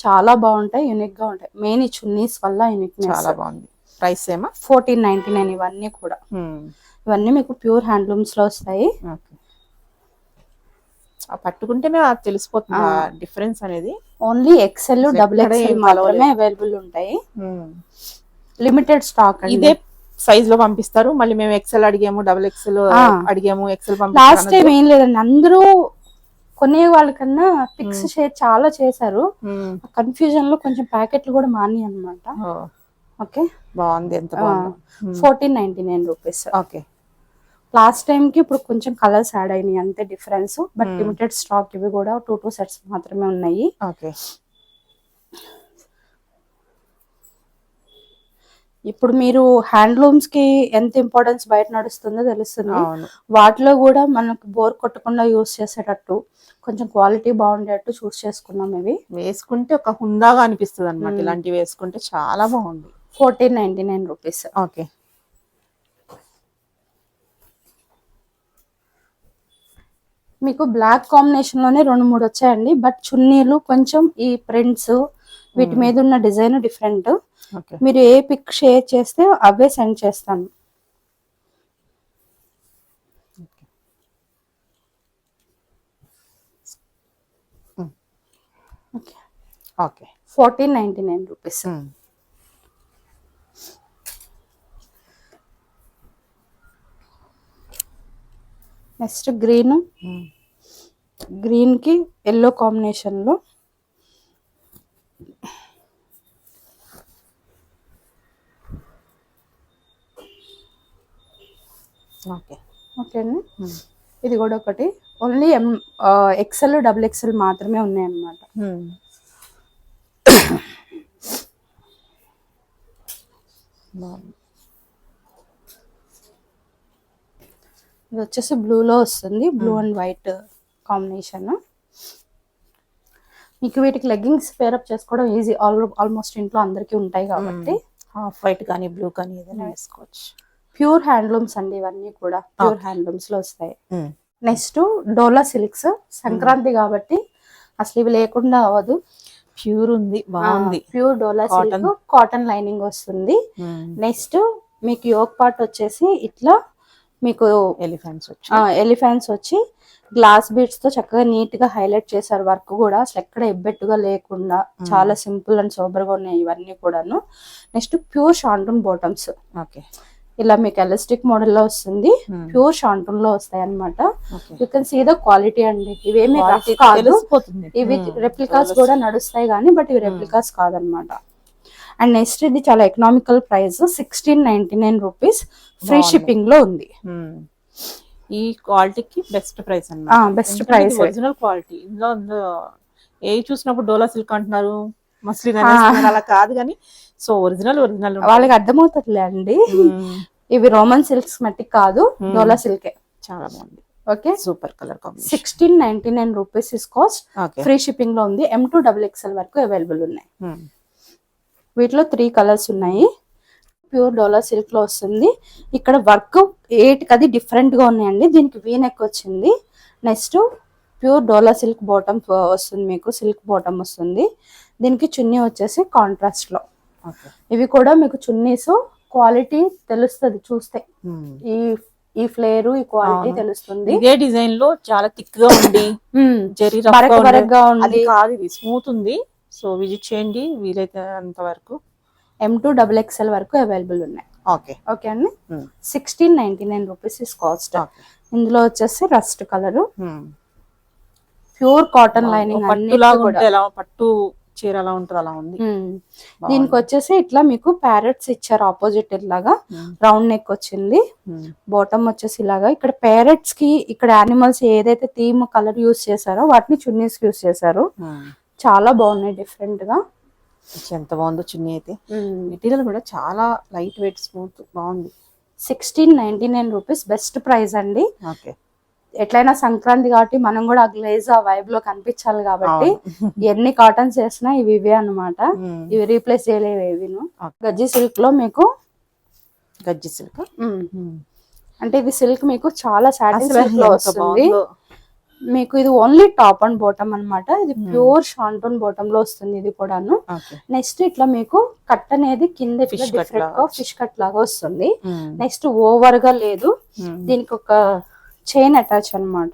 చాలా బాగుంటాయి, యూనిక్ గా ఉంటాయి. మెయిన్ ఈ చున్నీస్ వల్ల యూనిక్నెస్. చాలా బాగుంది. ప్రైస్ ఏమా 1499 ఇవన్నీ కూడా. ఇవన్నీ మీకు ప్యూర్ హ్యాండ్లూమ్స్ లో వస్తాయి. పట్టుకుంటేనే తెలిసిపోతుంది డిఫరెన్స్ అనేది. ఓన్లీ ఎక్సెల్ డబుల్ ఎక్సెల్ మాత్రమే అవైలబుల్ ఉంటాయి. Limited stock. ఇదే సైజ్ లో పంపిస్తారు. మళ్ళీ మేము ఎక్సెల్ అడిగాము, డబుల్ ఎక్సెల్ అడిగాము, ఎక్సెల్ లాస్ట్ టైం ఏం లేదండి, అందరూ కొనే వాళ్ళకన్నా పిక్స్ షేర్ చాలా చేశారు. కన్ఫ్యూజన్ లో కొంచెం ప్యాకెట్లు కూడా మాని అన్నమాట. ఓకే, బాగుంది. ఎంత బాగుంది. 1499 రూపీస్. ఓకే, లాస్ట్ టైం కి ఇప్పుడు కొంచెం కలర్స్ యాడ్ అయినాయి అంతే డిఫరెన్స్. But limited stock. ఇవి కూడా 2 సెట్స్ మాత్రమే ఉన్నాయి. ఓకే. ఇప్పుడు మీరు హ్యాండ్లూమ్స్ కి ఎంత ఇంపార్టెన్స్ బయట నడుస్తుందో తెలుస్తుంది. వాటిలో కూడా మనకు బోర్ కొట్టకుండా యూస్ చేసేటట్టు కొంచెం క్వాలిటీ బాగుండేటట్టు చూస్ చేసుకున్నాం. ఇవి వేసుకుంటే ఒక హుందాగా అనిపిస్తుంది అనమాట. ఇలాంటివి వేసుకుంటే చాలా బాగుంది. 1499 రూపీస్. ఓకే. మీకు బ్లాక్ కాంబినేషన్ లోనే 2-3 వచ్చాయండి. బట్ చున్నీలు కొంచెం ఈ ప్రింట్స్ వీటి మీద ఉన్న డిజైన్ డిఫరెంట్. మీరు ఏ పిక్ షేర్ చేస్తే అవే సెండ్ చేస్తాను. ఓకే. 1499 రూపీస్. నెక్స్ట్ గ్రీన్ కి ఎల్లో కాంబినేషన్ లో ఓకే అండి. ఇది కూడా ఒకటి. ఓన్లీ ఎక్సెల్ డబుల్ ఎక్సెల్ మాత్రమే ఉన్నాయి అన్నమాట. ఇది వచ్చేసి బ్లూలో వస్తుంది, బ్లూ అండ్ వైట్ కాంబినేషన్. మీకు వీటికి లెగ్గింగ్స్ పేరప్ చేసుకోవడం ఈజీ, ఆల్మోస్ట్ ఇంట్లో అందరికీ ఉంటాయి కాబట్టి. హాఫ్ వైట్ కానీ బ్లూ కానీ ఏదైనా వేసుకోవచ్చు. ప్యూర్ హ్యాండ్లూమ్స్ అండి ఇవన్నీ కూడా, ప్యూర్ హ్యాండ్లూమ్స్ లో వస్తాయి. నెక్స్ట్ డోలా సిల్క్స్. సంక్రాంతి కాబట్టి అసలు ఇవి లేకుండా అవ్వదు. ప్యూర్ ఉంది, బాగుంది. ప్యూర్ డోలా సిల్క్, కాటన్ లైనింగ్ వస్తుంది. నెక్స్ట్ మీకు యోక్ పార్ట్ వచ్చేసి ఇట్లా మీకు ఎలిఫెంట్స్ వచ్చి గ్లాస్ బీడ్స్ తో చక్కగా నీట్ గా హైలైట్ చేశారు. వర్క్ కూడా అసలు ఎక్కడ ఎబ్బెట్టుగా లేకుండా చాలా సింపుల్ అండ్ సూపర్ గా ఉన్నాయి ఇవన్నీ కూడాను. నెక్స్ట్ ప్యూర్ షాంటూన్ బాటమ్స్. ఇలా మీకు ఎలాస్టిక్ మోడల్ లో వస్తుంది, ప్యూర్ షాంటూన్ లో వస్తాయి అన్నమాట. You can see the quality అండి. ఇవేమి కాదు, ఇవి రెప్లికాస్ కూడా నడుస్తాయి కానీ బట్ ఇవి రెప్లికాస్ కాదనమాట. అండ్ నెక్స్ట్ ఇది చాలా economical price, 1699 rupees. Free shipping లో ఉంది. ఈ క్వాలిటీకి బెస్ట్ ప్రైస్ అన్నమాట. Best price, original quality. ఇందులో ఏ చూసినప్పుడు డోలా సిల్క్ అంటున్నారు, మస్లిన్ అలా కాదు కానీ సో ఒరిజినల్ వాళ్ళకి అర్థమవుతుందిలే అండి. ఇవి రోమన్ సిల్క్స్ మట్టి కాదు, డోలా సిల్కే. చాలా బాగుంది. Okay, super colour combination. 1699 rupees is cost. Free shipping లో ఉంది. M2 XXL వరకు అవైలబుల్ ఉన్నాయి. వీటిలో 3 కలర్స్ ఉన్నాయి. ప్యూర్ డోలా సిల్క్ లో వస్తుంది. ఇక్కడ వర్క్ ఏటికది డిఫరెంట్ గా ఉన్నాయండి. దీనికి వీ నెక్ వచ్చింది. నెక్స్ట్ ప్యూర్ డోలా సిల్క్ బాటమ్ వస్తుంది, మీకు సిల్క్ బాటమ్ వస్తుంది. దీనికి చున్నీ వచ్చేసి కాంట్రాస్ట్ లో. ఇవి కూడా మీకు చున్నీస్ క్వాలిటీ తెలుస్తుంది చూస్తే. ఈ ఫ్లేర్, ఈ క్వాలిటీ తెలుస్తుంది. ఇదే డిజైన్ లో చాలా థిక్ గా ఉంది, జరీ బరక్ గా ఉంది, ఇది స్మూత్ ఉంది. సో విజిట్ చేయండి వీలైతే అంత వరకు. M2 XXL వరకు అవైలబుల్ ఉన్నాయి. ఓకే అండి. 1699 రూపీస్ ఇస్ కాస్ట్. ఇందులో వచ్చేసి rust colour, pure cotton lining, పట్టు చీర అలా ఉంటుంది అలా ఉంది. దీనికి వచ్చేసి ఇట్లా మీకు ప్యారెట్స్ ఇచ్చారు ఆపోజిట్ ఇలాగా. రౌండ్ నెక్ వచ్చింది. బాటమ్ వచ్చేసి ఇలాగా. ఇక్కడ ప్యారెట్స్ కి ఇక్కడ యానిమల్స్ ఏదైతే థీమ్ కలర్ యూస్ చేశారో వాటిని చున్నీస్ యూస్ చేశారు. చాలా బాగున్నాయి డిఫరెంట్ గా. ఎంత బాగుందో చున్నీ అయితే. మెటీరియల్ కూడా చాలా లైట్ వెయిట్, స్మూత్, బాగుంది. 1699 రూపీస్ బెస్ట్ ప్రైస్ అండి. ఓకే. ఎట్లయినా సంక్రాంతి కాబట్టి మనం కూడా ఆ గ్లేజ్ ఆ వైబ్ లో కనిపించాలి కాబట్టి ఎన్ని కాటన్స్ వేసినా ఇవి ఇవే అనమాట. ఇవి రీప్లేస్ చేయలేవు ఏవిను. గజ్జి సిల్క్ లో మీకు గజ్జి సిల్క్ అంటే ఇది సిల్క్ మీకు చాలా సాటిన్ సిల్క్ లో వస్తుంది. మీకు ఇది ఓన్లీ టాప్ అండ్ బాటమ్ అన్నమాట. ఇది ప్యూర్ షాంటోన్ బాటమ్ లో వస్తుంది ఇది కూడాను. నెక్స్ట్ ఇట్లా మీకు కట్ అనేది కింద డిఫరెంట్ గా ఫిష్ కట్ లాగా వస్తుంది. నెక్స్ట్ ఓవర్ గా లేదు, దీనికి ఒక చైన్ అటాచ్ అన్నమాట.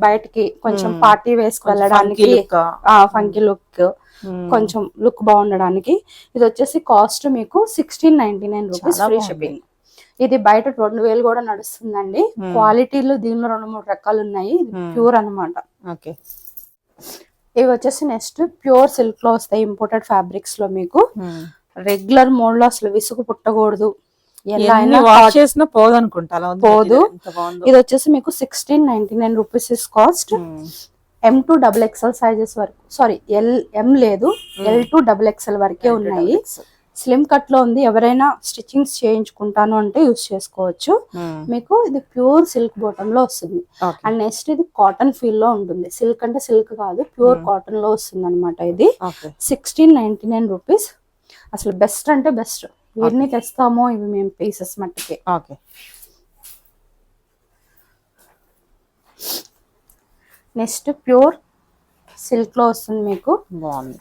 బయటికి కొంచెం పార్టీ వేసుకు వెళ్ళడానికి ఫంకీ లుక్, కొంచెం లుక్ బాగుండడానికి. ఇది వచ్చేసి కాస్ట్ మీకు 1699 రూపీస్ ఫ్రీ షిప్పింగ్. ఇది బయట 2000 కూడా నడుస్తుందండి. క్వాలిటీలు దీనిలో 2-3 రకాలు ఉన్నాయి. ప్యూర్ అన్నమాట. ఇవి వచ్చేసి నెక్స్ట్ ప్యూర్ సిల్క్ లో వస్తాయి, ఇంపోర్టెడ్ ఫ్యాబ్రిక్స్ లో. మీకు రెగ్యులర్ మోడ్ లో అసలు విసుగు పుట్టకూడదు, పోదు. ఇది వచ్చేసి మీకు 1699 రూపీస్ కాస్ట్. M2XXL సైజెస్ వరకు, సారీ M లేదు, L2XXL వరకే ఉన్నాయి. స్లిమ్ కట్ లో ఉంది. ఎవరైనా స్టిచ్చింగ్స్ చేయించుకుంటాను అంటే యూస్ చేసుకోవచ్చు. మీకు ఇది ప్యూర్ సిల్క్ బాటమ్ లో వస్తుంది. అండ్ నెక్స్ట్ ఇది కాటన్ ఫీల్ లో ఉంటుంది. సిల్క్ అంటే సిల్క్ కాదు, ప్యూర్ కాటన్ లో వస్తుంది అనమాట. ఇది 1699 రూపీస్. అసలు బెస్ట్ అంటే బెస్ట్. ఎన్ని తెస్తామో ఇవి మేము పీసెస్ మట్టుకే. నెక్స్ట్ ప్యూర్ సిల్క్ లో వస్తుంది మీకు. బాగుంది.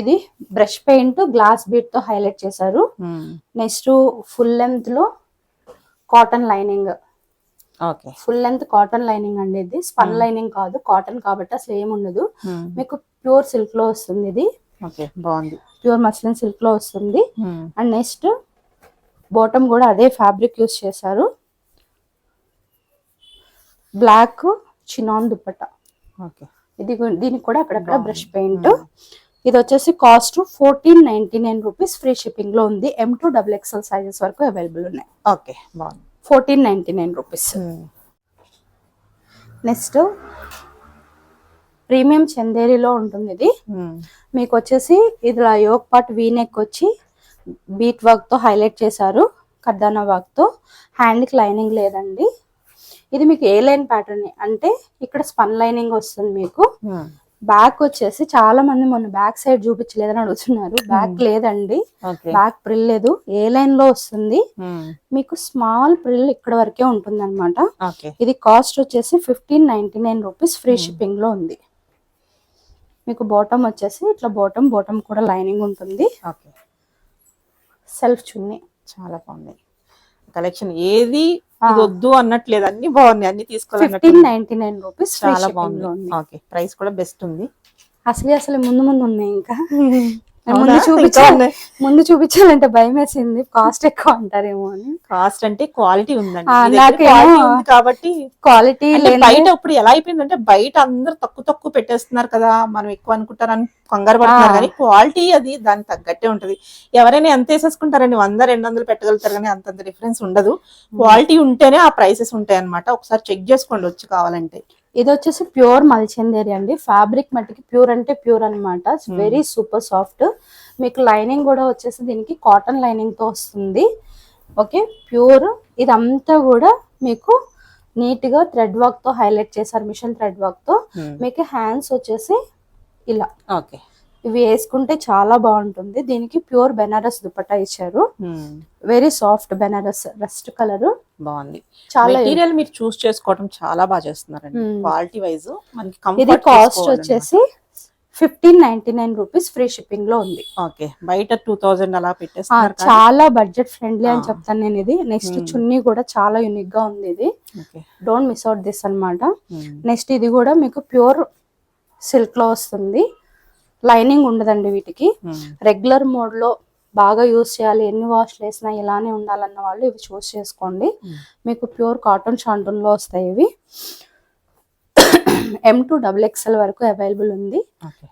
ఇది బ్రష్ పెయింట్ గ్లాస్ బీట్ తో హైలైట్ చేశారు. నెక్స్ట్ ఫుల్ లెంత్ లో cotton lining. Full length cotton lining అండి. ఇది స్పన్ లైనింగ్ కాదు, కాటన్ కాబట్టి అసలు ఏమి ఉండదు. మీకు ప్యూర్ సిల్క్ లో వస్తుంది. ఇది బాగుంది. ప్యూర్ మస్లిన్ సిల్క్ లో వస్తుంది. అండ్ నెక్స్ట్ బాటమ్ కూడా అదే ఫ్యాబ్రిక్ యూస్ చేశారు. Black chinon dupatta. ఇది దీనికి కూడా అక్కడక్కడ బ్రష్ పెయింట్. ఇది వచ్చేసి కాస్ట్ 1499 రూపీస్ ఫ్రీ షిప్పింగ్ లో ఉంది. M2XXL సైజెస్ వరకు అవైలబుల్ ఉన్నాయి. 1499 రూపీస్. నెక్స్ట్ ప్రీమియం చందేరిలో ఉంటుంది. ఇది మీకు వచ్చేసి ఇది యోక్ పార్ట్ వీ నెక్ వచ్చి బీట్ వర్క్ తో హైలైట్ చేశారు, కర్దానా వర్క్ తో. హ్యాండ్ కి లైనింగ్ లేదండి. ఇది మీకు ఏ లైన్ ప్యాటర్న్ అంటే ఇక్కడ స్పన్ లైనింగ్ వస్తుంది మీకు. బ్యాక్ వచ్చేసి చాలా మంది మొన్న బ్యాక్ సైడ్ చూపించలేదని అడుగుతున్నారు. బ్యాక్ లేదండి, బ్యాక్ ప్రిల్ లేదు. ఏ లైన్ లో వస్తుంది మీకు. స్మాల్ ప్రిల్ ఇక్కడ వరకే ఉంటుంది అనమాట. ఇది కాస్ట్ వచ్చేసి 1599 రూపీస్ ఫ్రీ షిప్పింగ్ లో ఉంది. మీకు బాటమ్ వచ్చేసి ఇట్లా బాటమ్ కూడా లైనింగ్ ఉంటుంది. సెల్ఫ్ చున్నీ. చాలా బాగుంది కలెక్షన్. ఏది వద్దు అన్నట్లేదు, అన్ని బాగున్నాయి, అన్ని తీసుకోవాలి. 1599 రూపీస్. చాలా బాగుంది. ప్రైస్ కూడా బెస్ట్ ఉంది. అసలు ముందు ఉన్నాయి. ఇంకా ముందు చూపించాలంటే భయం వేసింది, కాస్ట్ ఎక్కువ అంటారేమో అని. కాస్ట్ అంటే క్వాలిటీ ఉందండి కాబట్టి. క్వాలిటీ బయట ఇప్పుడు ఎలా అయిపోయిందంటే బయట అందరు తక్కువ పెట్టేస్తున్నారు కదా, మనం ఎక్కువ అనుకుంటారని కంగారు పడుతున్నారు. కానీ క్వాలిటీ అది దానికి తగ్గట్టే ఉంటది. ఎవరైనా ఎంత వేసేసుకుంటారండి, 100-200 పెట్టగలుగుతారు, కానీ అంత డిఫరెన్స్ ఉండదు. క్వాలిటీ ఉంటేనే ఆ ప్రైసెస్ ఉంటాయి అనమాట. ఒకసారి చెక్ చేసుకోండి వచ్చి కావాలంటే. ఇది వచ్చేసి ప్యూర్ మల్చందేరి అండి. ఫ్యాబ్రిక్ మట్టికి ప్యూర్ అంటే ప్యూర్ అనమాట. Very super soft. మీకు లైనింగ్ కూడా వచ్చేసి దీనికి కాటన్ లైనింగ్ తో వస్తుంది. Okay, pure. ఇదంతా కూడా మీకు నీట్ గా థ్రెడ్ వర్క్ తో హైలైట్ చేశారు, మిషన్ థ్రెడ్ వర్క్ తో. మీకు హ్యాండ్స్ వచ్చేసి ఇలా. ఇవి వేసుకుంటే చాలా బాగుంటుంది. దీనికి ప్యూర్ బెనారస్ దుపట్టా ఇచ్చారు. Very soft Banaras rust colour. బాగుంది. చాలా మెటీరియల్ మీరు చూస్ చేసుకోవడం చాలా బాగా చేస్తున్నారండి. క్వాలిటీ వైజ్ మనకి కంఫర్ట్. ఇది కాస్ట్ వచ్చేసి 1599 రూపీస్ ఫ్రీ షిప్పింగ్ లో ఉంది. బయట 2000 అలా పెట్టేస్తున్నారు. చాలా బడ్జెట్ ఫ్రెండ్లీ అని చెప్తాను నేను ఇది. నెక్స్ట్ చున్నీ కూడా చాలా యూనిక్ గా ఉంది. ఇది డోంట్ మిస్ అవుట్ దిస్ అన్నమాట. నెక్స్ట్ ఇది కూడా మీకు ప్యూర్ సిల్క్ లో వస్తుంది. లైనింగ్ ఉండదండి వీటికి. రెగ్యులర్ మోడ్ లో బాగా యూస్ చేయాలి, ఎన్ని వాష్లు వేసినా ఇలానే ఉండాలన్న వాళ్ళు ఇవి చూస్ చేసుకోండి. మీకు ప్యూర్ కాటన్ షాంటూన్ లో వస్తాయి ఇవి. M2XXL వరకు అవైలబుల్ ఉంది.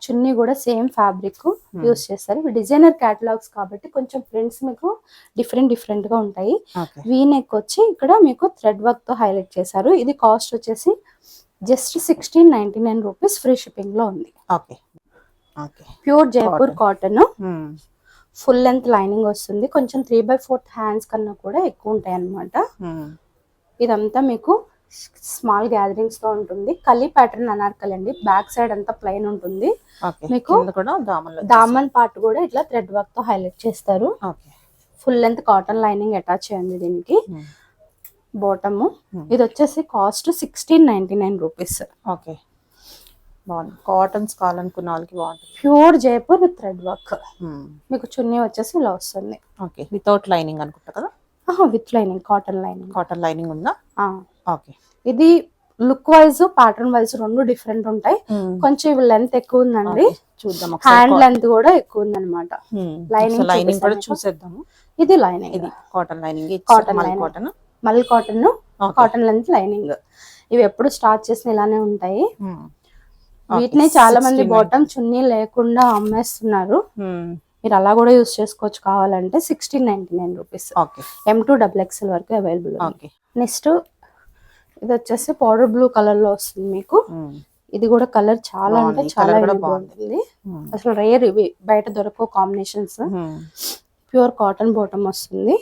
చున్నీ కూడా సేమ్ ఫ్యాబ్రిక్ యూస్ చేస్తారు. ఇవి డిజైనర్ క్యాటలాగ్స్ కాబట్టి కొంచెం ప్రింట్స్ మీకు డిఫరెంట్ గా ఉంటాయి. వీ నెక్ వచ్చి ఇక్కడ మీకు థ్రెడ్ వర్క్ తో హైలైట్ చేశారు. ఇది కాస్ట్ వచ్చేసి జస్ట్ 1699 రూపీస్ ఫ్రీ షిప్పింగ్ లో ఉంది. Okay. Pure Jaipur cotton, full length lining వస్తుంది. కొంచెం 3/4 హ్యాండ్స్ కన్నా కూడా ఎక్కువ ఉంటాయి అన్నమాట. ఇదంతా మీకు స్మాల్ గ్యాదరింగ్స్ తో ఉంటుంది. కలీ ప్యాటర్న్ అనార్కలి అండి. బ్యాక్ సైడ్ అంతా ప్లెయిన్ ఉంటుంది. మీకు దామన్ పార్ట్ కూడా ఇట్లా థ్రెడ్ వర్క్ తో హైలైట్ చేస్తారు. Full length cotton lining attach చేయండి దీనికి. బాటమ్ ఇది వచ్చేసి కాస్ట్ 1699 రూపీస్. ఓకే, బాగుంది. కాటన్స్ కావాలనుకున్న వాళ్ళకి బాగుంటుంది. Pure Jaipur with thread work. మీకు చున్నీ వచ్చేసి ఇలా వస్తుంది. ఓకే, వితౌట్ లైనింగ్ అనుకుంటా కదా? With lining, cotton lining. Cotton lining ఉందా? ఓకే. ఇది లుక్ వైజ్ ప్యాటర్న్ వైజ్ రెండు డిఫరెంట్ ఉంటాయి. కొంచెం ఇవి లెంత్ ఎక్కువ ఉందండి. చూద్దాం. హ్యాండ్ లెంత్ కూడా ఎక్కువ ఉంది అనమాట. లైనింగ్ కూడా చూసేద్దాము. ఇది లైనింగ్, ఇది కాటన్ లైనింగ్. కాటన్ కాటన్ మళ్ళీ కాటన్, కాటన్ లెంత్ లైనింగ్. ఇవి ఎప్పుడు స్టార్ట్ చేసిన ఇలానే ఉంటాయి. వీటిని చాలా మంది బాటమ్ చున్నీ లేకుండా అమ్మేస్తున్నారు. మీరు అలా కూడా యూస్ చేసుకోవచ్చు కావాలంటే. 1699 రూపీస్. M2XXL వరకు అవైలబుల్. నెక్స్ట్ ఇది వచ్చేసి పౌడర్ బ్లూ కలర్ లో వస్తుంది మీకు. ఇది కూడా కలర్ చాలా అంటే చాలా బాగుంటుంది. అసలు రేర్, ఇవి బయట దొరకవు కాంబినేషన్స్. ప్యూర్ కాటన్ బాటమ్ వస్తుంది.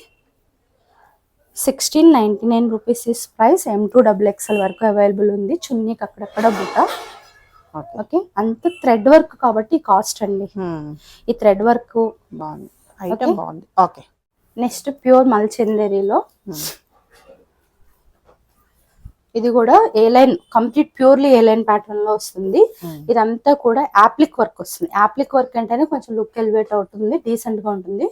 1699 రూపీస్ ఇస్ ప్రైస్. M2XXL వరకు అవైలబుల్ ఉంది. చున్నీకి అక్కడక్కడ బుట్ట. ఓకే, అంత థ్రెడ్ వర్క్ కాబట్టి కాస్ట్ అండి. ఈ థ్రెడ్ వర్క్ బాగుంది, ఐటమ్ బాగుంది. ఓకే. నెక్స్ట్ ప్యూర్ మల్చందేరిలో ఇది కూడా A line, complete purely A line pattern లో వస్తుంది. ఇదంతా కూడా యాప్లిక్ వర్క్ వస్తుంది. యాప్లిక్ వర్క్ అంటేనే కొంచెం లుక్ ఎలివేట్ అవుతుంది, డీసెంట్ గా ఉంటుంది.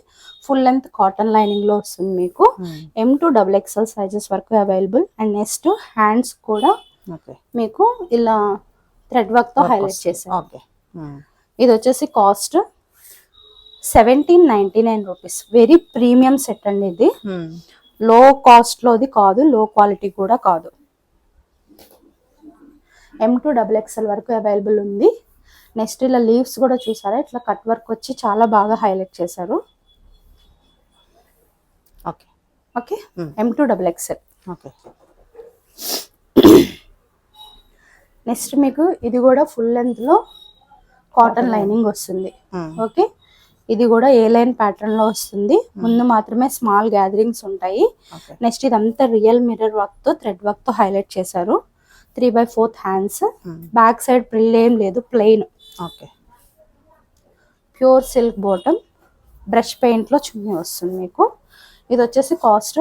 ఫుల్ లెంత్ కాటన్ లైనింగ్ లో వస్తుంది మీకు. M2XXL సైజెస్ వరకు అవైలబుల్. అండ్ నెక్స్ట్ హ్యాండ్స్ కూడా మీకు ఇలా థ్రెడ్ వర్క్ తో హైలైట్ చేశారు. ఇది వచ్చేసి cost 1799 rupees. Very premium set అండి ఇది. లో కాస్ట్ లోది కాదు, లో క్వాలిటీ కూడా కాదు. M2XXL వరకు అవైలబుల్ ఉంది. నెక్స్ట్ ఇలా లీవ్స్ కూడా చూసారా, ఇట్లా కట్ వర్క్ వచ్చి చాలా బాగా హైలైట్ చేశారు. Okay. Okay, M2XXL. Okay. Next మీకు ఇది కూడా ఫుల్ లెంత్ లో కాటన్ లైనింగ్ వస్తుంది. ఓకే, ఇది కూడా ఏ లైన్ ప్యాటర్న్ లో వస్తుంది. ముందు మాత్రమే స్మాల్ గ్యాదరింగ్స్ ఉంటాయి. నెక్స్ట్ ఇదంతా రియల్ మిర్రర్ వర్క్ తో థ్రెడ్ వర్క్ తో హైలైట్ చేశారు. 3/4 హ్యాండ్స్. బ్యాక్ సైడ్ ప్రిల్ ఏం లేదు, plain. Pure silk bottom, brush paint లో చున్నీ వస్తుంది మీకు. ఇది వచ్చేసి కాస్ట్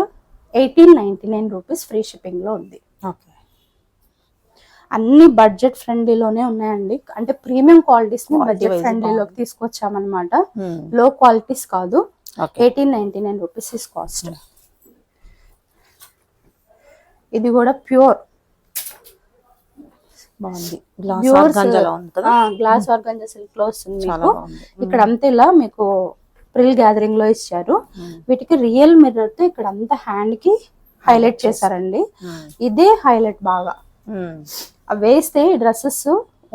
1899 రూపీస్. ఫ్రీ షిప్పింగ్ లో ఉంది. అన్ని బడ్జెట్ ఫ్రెండ్లీలోనే ఉన్నాయండి. అంటే ప్రీమియం క్వాలిటీస్ ని బడ్జెట్ ఫ్రెండ్లీలోకి తీసుకొచ్చామన్నమాట. లో క్వాలిటీస్ కాదు. 1899 రూపీస్ ఇస్ కాస్ట్. ఇది కూడా ప్యూర్ బాగుంది. గ్లాస్ ఆర్గాంజా సిల్క్ లో వస్తుంది మీకు. ఇక్కడ అంతా ఇలా మీకు ప్రిల్ గ్యాదరింగ్ లో ఇచ్చారు. వీటికి రియల్ మిర్రర్ తో ఇక్కడ అంతా హ్యాండ్ కి హైలైట్ చేశారండి. ఇదే హైలైట్ బాగా. వేస్తే డ్రెస్సెస్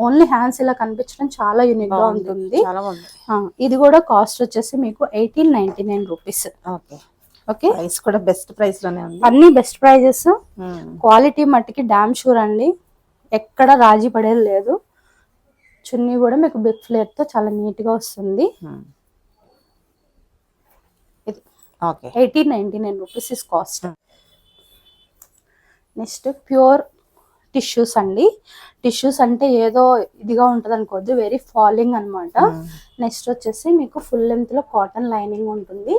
ఓన్లీ హ్యాండ్స్ ఇలా కనిపించడం చాలా యూనిక్ గా ఉంటుంది. ఇది కూడా కాస్ట్ వచ్చేసి మీకు 1899 రూపీస్. ఓకే, ప్రైస్ కూడా బెస్ట్ ప్రైస్ లోనే ఉంది. అన్ని బెస్ట్ ప్రైజెస్. క్వాలిటీ మట్టికి డామ్ షూర్ అండి, ఎక్కడ రాజీ పడేది లేదు. చున్నీ కూడా మీకు బిగ్ ఫ్లేర్ తో చాలా నీట్ గా వస్తుంది. ఇది 1899 rupees is cost. Next pure tissues అండి. టిష్యూస్ అంటే ఏదో ఇదిగా ఉంటది అనుకోవద్దు, వెరీ ఫాలింగ్ అన్నమాట. నెక్స్ట్ వచ్చేసి మీకు ఫుల్ లెంత్ లో కాటన్ లైనింగ్ ఉంటుంది.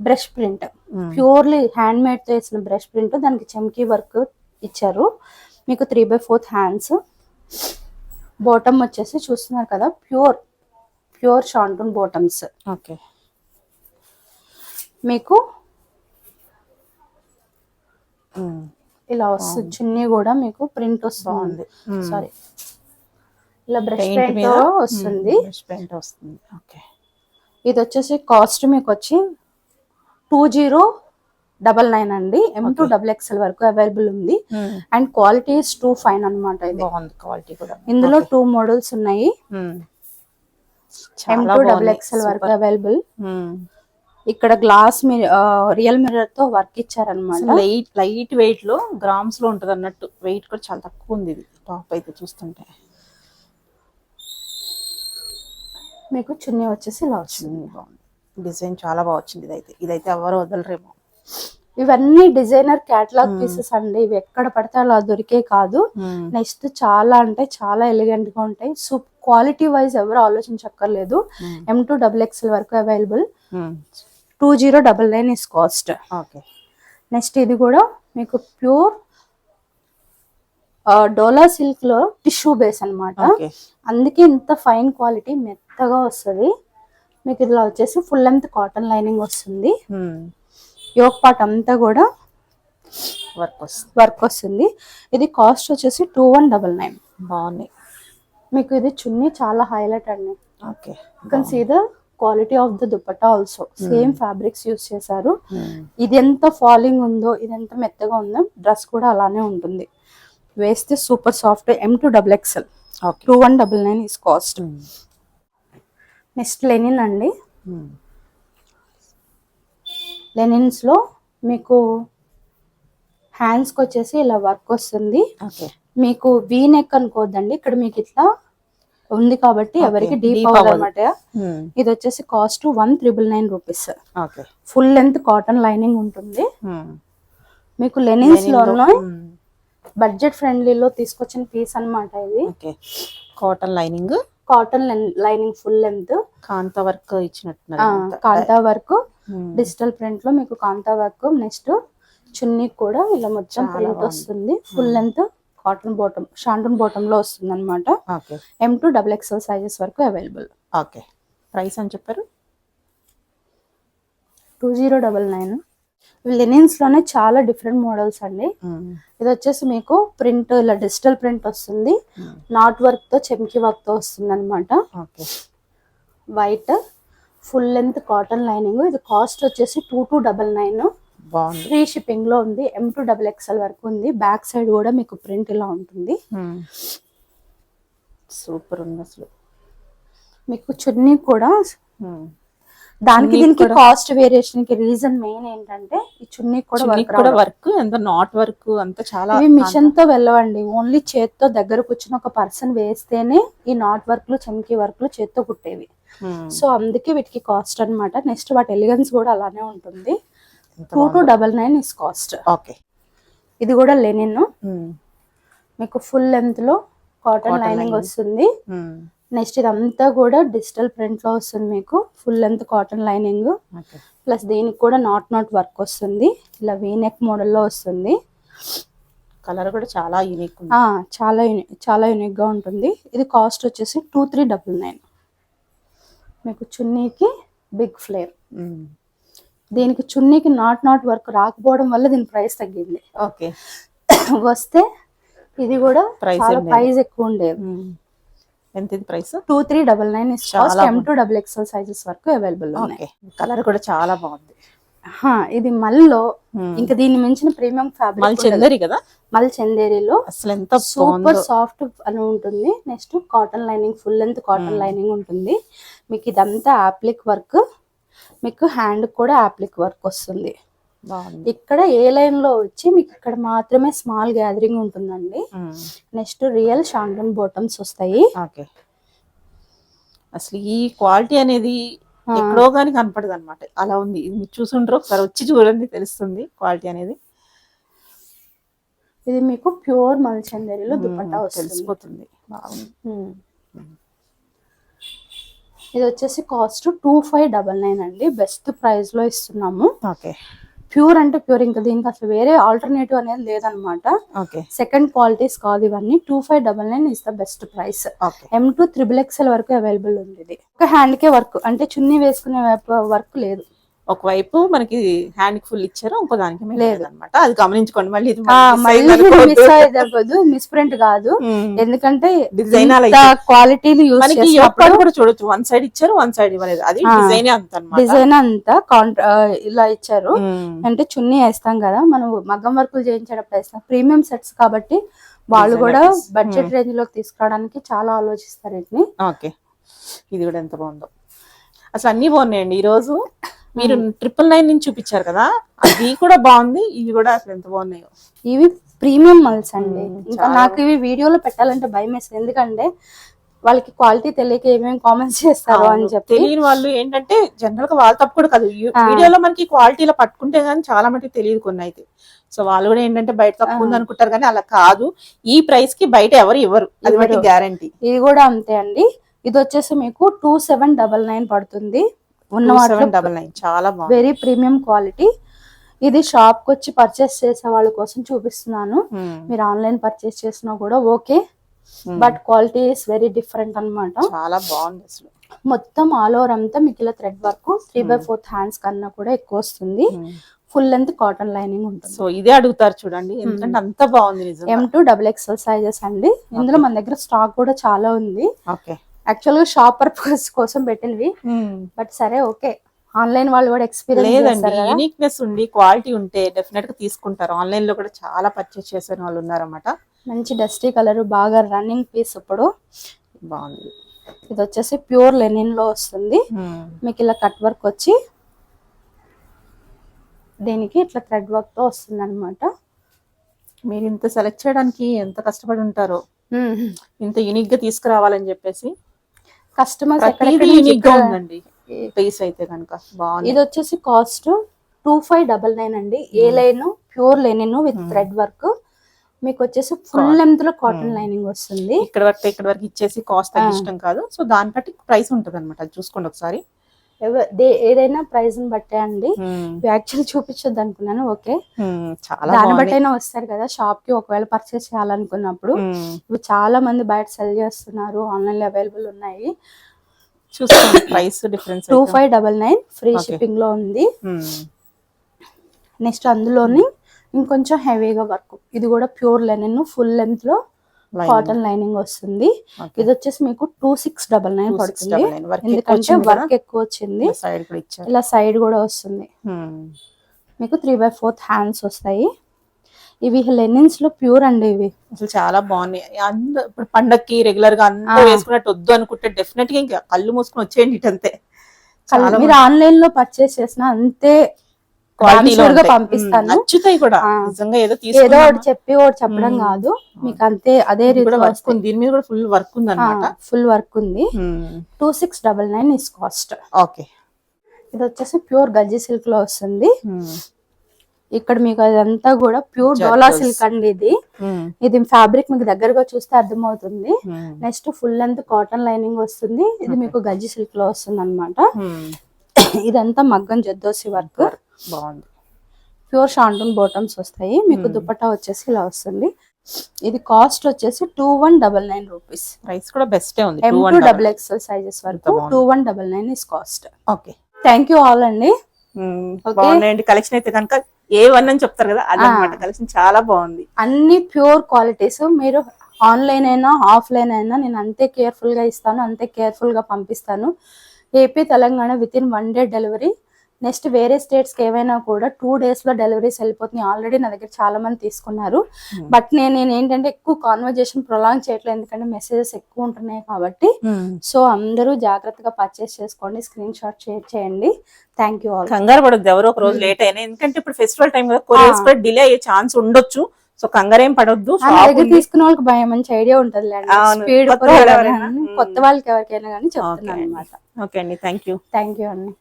Brush print, purely hand made తో వేసిన బ్రష్ ప్రింట్. దానికి చమ్కీ వర్క్ ఇచ్చారు. మీకు 3/4 హ్యాండ్స్. బాటమ్ వచ్చేసి చూస్తున్నారు కదా, ప్యూర్ షాంటూన్ బాటమ్స్. ఓకే, మీకు ఇలా వస్తుంది. చున్నీ కూడా మీకు ప్రింట్ వస్తుంది. సారీ, ఇలా బ్రష్ పెయింట్ వస్తుంది. ఇది వచ్చేసి కాస్ట్ మీకు వచ్చి 2099 అండి. M2XXL వరకు అవైలబుల్ ఉంది. అండ్ క్వాలిటీ ఇస్ 2 ఫైన్ అనమాట. ఇది క్వాలిటీ కూడా. ఇందులో 2 మోడల్స్ ఉన్నాయి. M2XXL వరకు అవైలబుల్. ఇక్కడ గ్లాస్ రియల్ మిర్రర్ తో వర్క్ ఇచ్చారనమాట. లైట్ వెయిట్ లో గ్రామ్స్ లో ఉంటది అన్నట్టు. వెయిట్ కూడా చాలా తక్కువ ఉంది ఇది టాప్ అయితే చూస్తుంటే. మీకు చున్నీ వచ్చేసి ఇలా వస్తుంది. బాగుంది, డిజైన్ చాలా బాగా వచ్చింది. ఇదైతే ఎవరు వదలరేమో. ఇవన్నీ డిజైనర్ క్యాటలాగ్ పీసెస్ అండి, ఇవి ఎక్కడ పడితే అలా దొరికే కాదు. నెక్స్ట్ చాలా అంటే చాలా ఎలిగెంట్ గా ఉంటాయి. క్వాలిటీ వైజ్ ఎవరు ఆలోచించక్కర్లేదు. M2XXL వరకు available. 2099 is cost. Okay. Next ఇది కూడా మీకు ప్యూర్ డోలా సిల్క్ లో టిష్యూ బేస్ అన్నమాట. అందుకే ఇంత ఫైన్ క్వాలిటీ మెత్తగా వస్తుంది. మీకు ఇట్లా వచ్చేసి ఫుల్ లెంత్ కాటన్ లైనింగ్ వస్తుంది. యోక్ పార్ట్ అంతా కూడా వర్క్ వస్తుంది. ఇది కాస్ట్ వచ్చేసి 2199. బాగుంది. మీకు ఇది చున్నీ చాలా హైలైట్ అండి. Okay. You can see the quality of the dupatta also. Same fabrics use చేశారు. ఇది ఎంత ఫాలింగ్ ఉందో, ఇది ఎంత మెత్తగా ఉందో, డ్రెస్ కూడా అలానే ఉంటుంది. వేస్తే super soft. M2XXL. 2199 is cost. Next Lenin అండి. లెనిన్స్ లో మీకు హ్యాండ్స్ కి వచ్చేసి ఇలా వర్క్ వస్తుంది. మీకు వీ నెక్ అనుకోవద్దండి, ఇక్కడ మీకు ఇట్లా ఉంది కాబట్టి ఎవరికి డీప్ అవ్వదు అనమాట. ఇది వచ్చేసి cost 1999 rupees. Full length cotton lining ఉంటుంది. మీకు లెనిన్స్ లోనూ బడ్జెట్ ఫ్రెండ్లీలో తీసుకొచ్చిన పీస్ అన్నమాట ఇది. కాటన్ లైనింగ్, ఫుల్ లెంత్ కాంతా వర్క్ ఇచ్చినట్టు. కాంతా వర్క్, డిజిటల్ ప్రింట్ లో మీకు కాంతా వర్క్. నెక్స్ట్ చున్నీ కూడా ఇలా మొత్తం ప్రింట్ వస్తుంది. ఫుల్ లెంత్ కాటన్ బాటమ్, షాంటూన్ బాటమ్ లో వస్తుంది అనమాట. M2XXL సైజెస్ వరకు అవైలబుల్. ఓకే. ప్రైస్ అని చెప్పారు 2099. లెనిన్స్ లోనే చాలా డిఫరెంట్ మోడల్స్ అండి. ఇది వచ్చేసి మీకు ప్రింట్ ఇలా డిజిటల్ ప్రింట్ వస్తుంది. నాట్ వర్క్ తో చెమ్కి వర్క్ తో వస్తుంది అనమాట. White full length cotton lining. ఇది కాస్ట్ వచ్చేసి 2299. ఫ్రీ షిప్పింగ్ లో ఉంది. M2XXL వరకు ఉంది. బ్యాక్ సైడ్ కూడా మీకు ప్రింట్ ఇలా ఉంటుంది. సూపర్ ఉంది అసలు. మీకు చున్నీ కూడా దానికి దీనికి కాస్ట్ వేరియేషన్ కి రీజన్ మెయిన్ ఏంటంటే ఈ చున్నీ కూడా వర్క్ ఎంత నాట్ వర్క్ అంతా చాలా మిషన్ తో వెళ్ళవండి. ఓన్లీ చేత్తో దగ్గర కూర్చుని ఒక పర్సన్ వేస్తేనే ఈ నాట్ వర్క్ లు చమ్కీ వర్క్ లు చేత్తో కుట్టేవి. సో అందుకే వీటికి కాస్ట్ అన్నమాట. నెక్స్ట్ వాటి ఎలిగెన్స్ కూడా అలానే ఉంటుంది. 2299 ఇస్ కాస్ట్. ఓకే. ఇది కూడా లెనిన్. మీకు ఫుల్ లెంత్ లో కాటన్ లైనింగ్ వస్తుంది. నెక్స్ట్ ఇదంతా కూడా డిజిటల్ ప్రింట్ లో వస్తుంది. మీకు full length cotton lining plus దీనికి కూడా నాట్ వర్క్ వస్తుంది. ఇలా వీనెక్ మోడల్ లో వస్తుంది. కలర్ కూడా చాలా యూనిక్, చాలా యూనిక్ గా ఉంటుంది. ఇది కాస్ట్ వచ్చేసి 2399. మీకు చున్నీకి బిగ్ ఫ్లేర్. దీనికి చున్నీకి నాట్ వర్క్ రాకపోవడం వల్ల దీని ప్రైస్ తగ్గింది. ఓకే. వస్తే ఇది కూడా ప్రైస్ ఎక్కువ ఉండేది. ఎంత ఇది price? 2399 is cost. M2XXL sizes వరకు అవైలబుల్ ఉన్నాయి. కలర్ కూడా చాలా బాగుంది. ఇది మల్లో ఇంకా దీన్ని మించిన ప్రీమియం ఫ్యాబ్రిక్ కదా. మల్ చందేరిలో అసలు ఎంత సూపర్ సాఫ్ట్ అని ఉంటుంది. Next cotton lining, full length cotton lining ఉంటుంది. మీకు ఇదంతా యాప్లిక్ వర్క్. మీకు హ్యాండ్ కూడా యాప్లిక్ వర్క్ వస్తుంది. ఇక్కడ ఏ లైన్ లో వచ్చి మీకు ఇక్కడ మాత్రమే స్మాల్ గ్యాదరింగ్ ఉంటుందండి. నెక్స్ట్ రియల్ షాంటూన్ బాటమ్స్ వస్తాయి. అసలు ఈ క్వాలిటీ అనేది ఎక్కడో కానీ కనపడదు అనమాట. అలా ఉంది. ఇది మీరు చూసుంటారు, ఒకసారి వచ్చి చూడండి, తెలుస్తుంది క్వాలిటీ అనేది. ఇది మీకు ప్యూర్ మల్చందరిలో దుపట్టా తెలిసిపోతుంది. బాగుంది. ఇది వచ్చేసి కాస్ట్ 2599 అండి. బెస్ట్ ప్రైస్ లో ఇస్తున్నాము. ఓకే. ప్యూర్ అంటే ప్యూర్, ఇంకా దీనికి అసలు వేరే ఆల్టర్నేటివ్ అనేది లేదనమాట. సెకండ్ క్వాలిటీస్ కాదు ఇవన్నీ. 2599 is the best price. M2XXL వరకు అవైలబుల్ ఉంది. ఇది ఒక హ్యాండ్ కే వర్క్, అంటే చున్నీ వేసుకునే వర్క్ లేదు. ఒకవైపు మనకి హ్యాండ్ ఫుల్ ఇచ్చారు, ఇంకో దానికి లేదు అనమాట. అది గమనించుకోండి. మళ్ళీ మిస్ప్రింట్ కాదు, ఎందుకంటే డిజైన్ క్వాలిటీలు యూస్ కూడా చూడొచ్చు. వన్ సైడ్ ఇచ్చారు, వన్ సైడ్ ఇవ్వలేదు. అది డిజైన్ అంతా డిజైన్ అంతా ఇలా ఇచ్చారు. అంటే చున్నీ వేస్తాం కదా మనం, మగ్గం వర్కులు చేయించేటప్పుడు వేస్తాం. ప్రీమియం సెట్స్ కాబట్టి వాళ్ళు కూడా బడ్జెట్ రేంజ్ లోకి తీసుకురావడానికి చాలా ఆలోచిస్తారు వీటిని. ఓకే. ఇది కూడా ఎంత బాగుందో అసలు. అన్ని బాగున్నాయండి. ఈ రోజు మీరు 999 నుంచి చూపించారు కదా, అది కూడా బాగుంది. ఇవి కూడా అసలు ఎంత బాగున్నాయో. ఇవి ప్రీమియం మల్స్ అండి. ఇంకా నాకు ఇవి వీడియోలో పెట్టాలంటే భయం వేస్తుంది, ఎందుకంటే వాళ్ళకి క్వాలిటీ తెలియక ఏమేమి కామెంట్స్ చేస్తారు అని చెప్పి. తెలియని వాళ్ళు ఏంటంటే జనరల్ గా వాళ్ళ తప్పు కూడా కాదు, వీడియోలో మనకి క్వాలిటీలో పట్టుకుంటే గానీ చాలా మటుకు తెలియదు కొన్ని అయితే. సో వాళ్ళు కూడా ఏంటంటే బయట తక్కువ ఉంది అనుకుంటారు కానీ అలా కాదు, ఈ ప్రైస్ కి బయట ఎవరు ఇవ్వరు, అది బట్టి గ్యారంటీ. ఇది కూడా అంతే అండి. ఇది వచ్చేసి మీకు 2799 పడుతుంది. ఉన్న 2799 చాలా బాగుంది, వెరీ ప్రీమియం క్వాలిటీ. ఇది షాప్ కి వచ్చి పర్చేస్ చేసే వాళ్ళ కోసం చూపిస్తున్నాను. మీరు ఆన్లైన్ పర్చేస్ చేసినా కూడా okay, but quality is very different అన్నమాట. చాలా బాగుంది అసలు. మొత్తం ఆల్ ఓవర్ అంతా మీకు ఇలా థ్రెడ్ వర్క్ 3/4 హ్యాండ్స్ కన్నా కూడా ఎక్కువ వస్తుంది. ఫుల్ లెంత్ కాటన్ లైనింగ్ ఉంటుంది. సో ఇదే అడుగుతారు చూడండి, ఎందుకంటే అంత బాగుంది నిజంగా. M2 XXL సైజెస్ అండి. ఇందులో మన దగ్గర స్టాక్ కూడా చాలా ఉంది. ఓకే, యాక్చువల్ గా షాప్ పర్పస్ కోసం పెట్టినవి, బట్ సరే ఓకే, ఆన్లైన్ వాళ్ళు కూడా ఎక్స్పీరియన్స్ లేదండి, యూనిక్నెస్ ఉండి క్వాలిటీ ఉంటే డెఫినెట్ గా తీసుకుంటారు. ఆన్లైన్ లో కూడా చాలా పర్చేస్ చేసే వాళ్ళు ఉన్నారన్నమాట. మంచి డస్టీ కలర్, బాగా రన్నింగ్ పీస్. ఇప్పుడు బాగుంది. ఇది వచ్చేసి ప్యూర్ లెనిన్ లో వస్తుంది. మీకు ఇలా కట్ వర్క్ వచ్చి దీనికి ఇట్లా థ్రెడ్ వర్క్ తో వస్తుంది అనమాట. మీరు ఇంత సెలెక్ట్ చేయడానికి ఎంత కష్టపడి ఉంటారో, ఇంత యూనిక్ గా తీసుకురావాలని చెప్పేసి. కస్టమర్స్ యూనిక్ గా ఉందండి పీస్ అయితే కనుక బాగుంది. ఇది వచ్చేసి కాస్ట్ 2599 అండి. A line pure linen with thread work. మీకు వచ్చేసి ఫుల్ లెంత్ లో కాటన్ లైనింగ్ వస్తుంది. ఇక్కడ వరకు ఇచ్చేసి కాస్ట్ ఇష్టం కాదు, సో దాన్ని బట్టి ప్రైస్ ఉంటది అనమాట. చూసుకోండి ఒకసారి, ఏదైనా ప్రైస్ ని బట్టే అండి. యాక్చువల్లీ చూపించొద్దు అనుకున్నాను, ఓకే, చాలా దాన్ని బట్టైనా వస్తారు కదా షాప్ కి ఒకవేళ పర్చేస్ చేయాలనుకున్నప్పుడు. ఇవి చాలా మంది బయట సెల్ చేస్తున్నారు, ఆన్లైన్ లో అవైలబుల్ ఉన్నాయి. చూసుకోండి ప్రైస్ డిఫరెన్స్. 2599 ఫ్రీ షిప్పింగ్ లో ఉంది. నెక్స్ట్ అందులోని ఇంకొంచెం హెవీగా వర్క్. ఇది కూడా ప్యూర్ లెనిన్ ఫుల్ లెంత్ లో కాటన్ లైనింగ్ వస్తుంది. ఇది వచ్చేసి మీకు 2699 పడుతుంది, ఎందుకంటే వర్క్ ఎక్కువ వచ్చింది. ఇలా సైడ్ కూడా వస్తుంది. మీకు 3/4 హ్యాండ్స్ వస్తాయి. ఇవి లెనిన్స్ లో ప్యూర్ అండి. ఇవి అసలు చాలా బాగున్నాయి. ఇప్పుడు పండక్కి రెగ్యులర్ గా అందరూ వేసుకున్నట్టు వద్దు అనుకుంటే డెఫినెట్ గా ఇంకా కళ్ళు మూసుకుని వచ్చేయండి ఇటంతే. మీరు ఆన్లైన్ లో పర్చేస్ చేసిన అంతే క్వాలిటీగా పంపిస్తాను. నచ్చుతాయి కూడా నిజంగా, ఏదో ఒకటి చెప్పి ఒకటి చెప్పడం కాదు, మీకు అంతే అదే రీతిలో వస్తుంది. దీని మీద కూడా ఫుల్ వర్క్ ఉంది అన్నమాట. ఫుల్ వర్క్ ఉంది. 2699 ఇస్ కాస్ట్. ఓకే, ఇది వచ్చేసి ప్యూర్ గజ్జి సిల్క్ లో వస్తుంది. ఇక్కడ మీకు అదంతా కూడా ప్యూర్ డోలా సిల్క్ అండి. ఇది ఫ్యాబ్రిక్ మీకు దగ్గరగా చూస్తే అర్థమవుతుంది. Next full length cotton lining వస్తుంది. ఇది మీకు గజ్జి సిల్క్ లో వస్తుంది అనమాట. ఇదంతా మగ్గం జద్దోసి వర్క్ బాగుంది. ప్యూర్ షాంటూన్ బాటమ్స్ వస్తాయి. మీకు దుపట్టా వచ్చేసి ఇలా వస్తుంది. ఇది కాస్ట్ వచ్చేసి 2199 రూపీస్. ప్రైస్ కూడా బెస్ట్ ఉంది. M2 XXL సైజెస్ వరకు 2199 is cost. Okay, thank you all అండి. బాగున్నాయండి కలెక్షన్ అయితే కనుక. A1 అని చెప్తారు కదా, అదనమాట కలెక్షన్ చాలా బాగుంది. అన్ని ప్యూర్ క్వాలిటీస్. మీరు ఆన్లైన్ అయినా ఆఫ్లైన్ అయినా నేను అంతే కేర్ఫుల్ గా ఇస్తాను, అంతే కేర్ఫుల్ గా పంపిస్తాను. AP Telangana with in 1 day delivery. Next వేరే స్టేట్స్ కి ఏవైనా కూడా 2 days లో డెలివరీస్ వెళ్ళిపోతున్నాయి. ఆల్రెడీ నా దగ్గర చాలా మంది తీసుకున్నారు. బట్ నేను ఏంటంటే ఎక్కువ కాన్వర్జేషన్ ప్రొలాంగ్ చేయట్లేదు, ఎందుకంటే మెసేజెస్ ఎక్కువ ఉంటున్నాయి కాబట్టి. సో అందరూ జాగ్రత్తగా పర్చేస్ చేసుకోండి, స్క్రీన్ షాట్ షేర్ చేయండి. Thank you all. కంగారు పడొద్దు ఎవరో ఒక రోజు లేట్ అయినా, ఎందుకంటే ఇప్పుడు ఫెస్టివల్ టైం కదా, కొరియర్స్ కూడా డిలే అయ్యే ఛాన్స్ ఉండొచ్చు. సో కంగారేం పడొద్దు. తీసుకున్న వాళ్ళకి భయం, మంచి ఐడియా ఉంటుంది. స్పీడ్ కొత్త వాళ్ళకి ఎవరికైనా కానీ చెప్తున్నాను అనమాట. ఓకే అండి, థ్యాంక్ యూ అండి.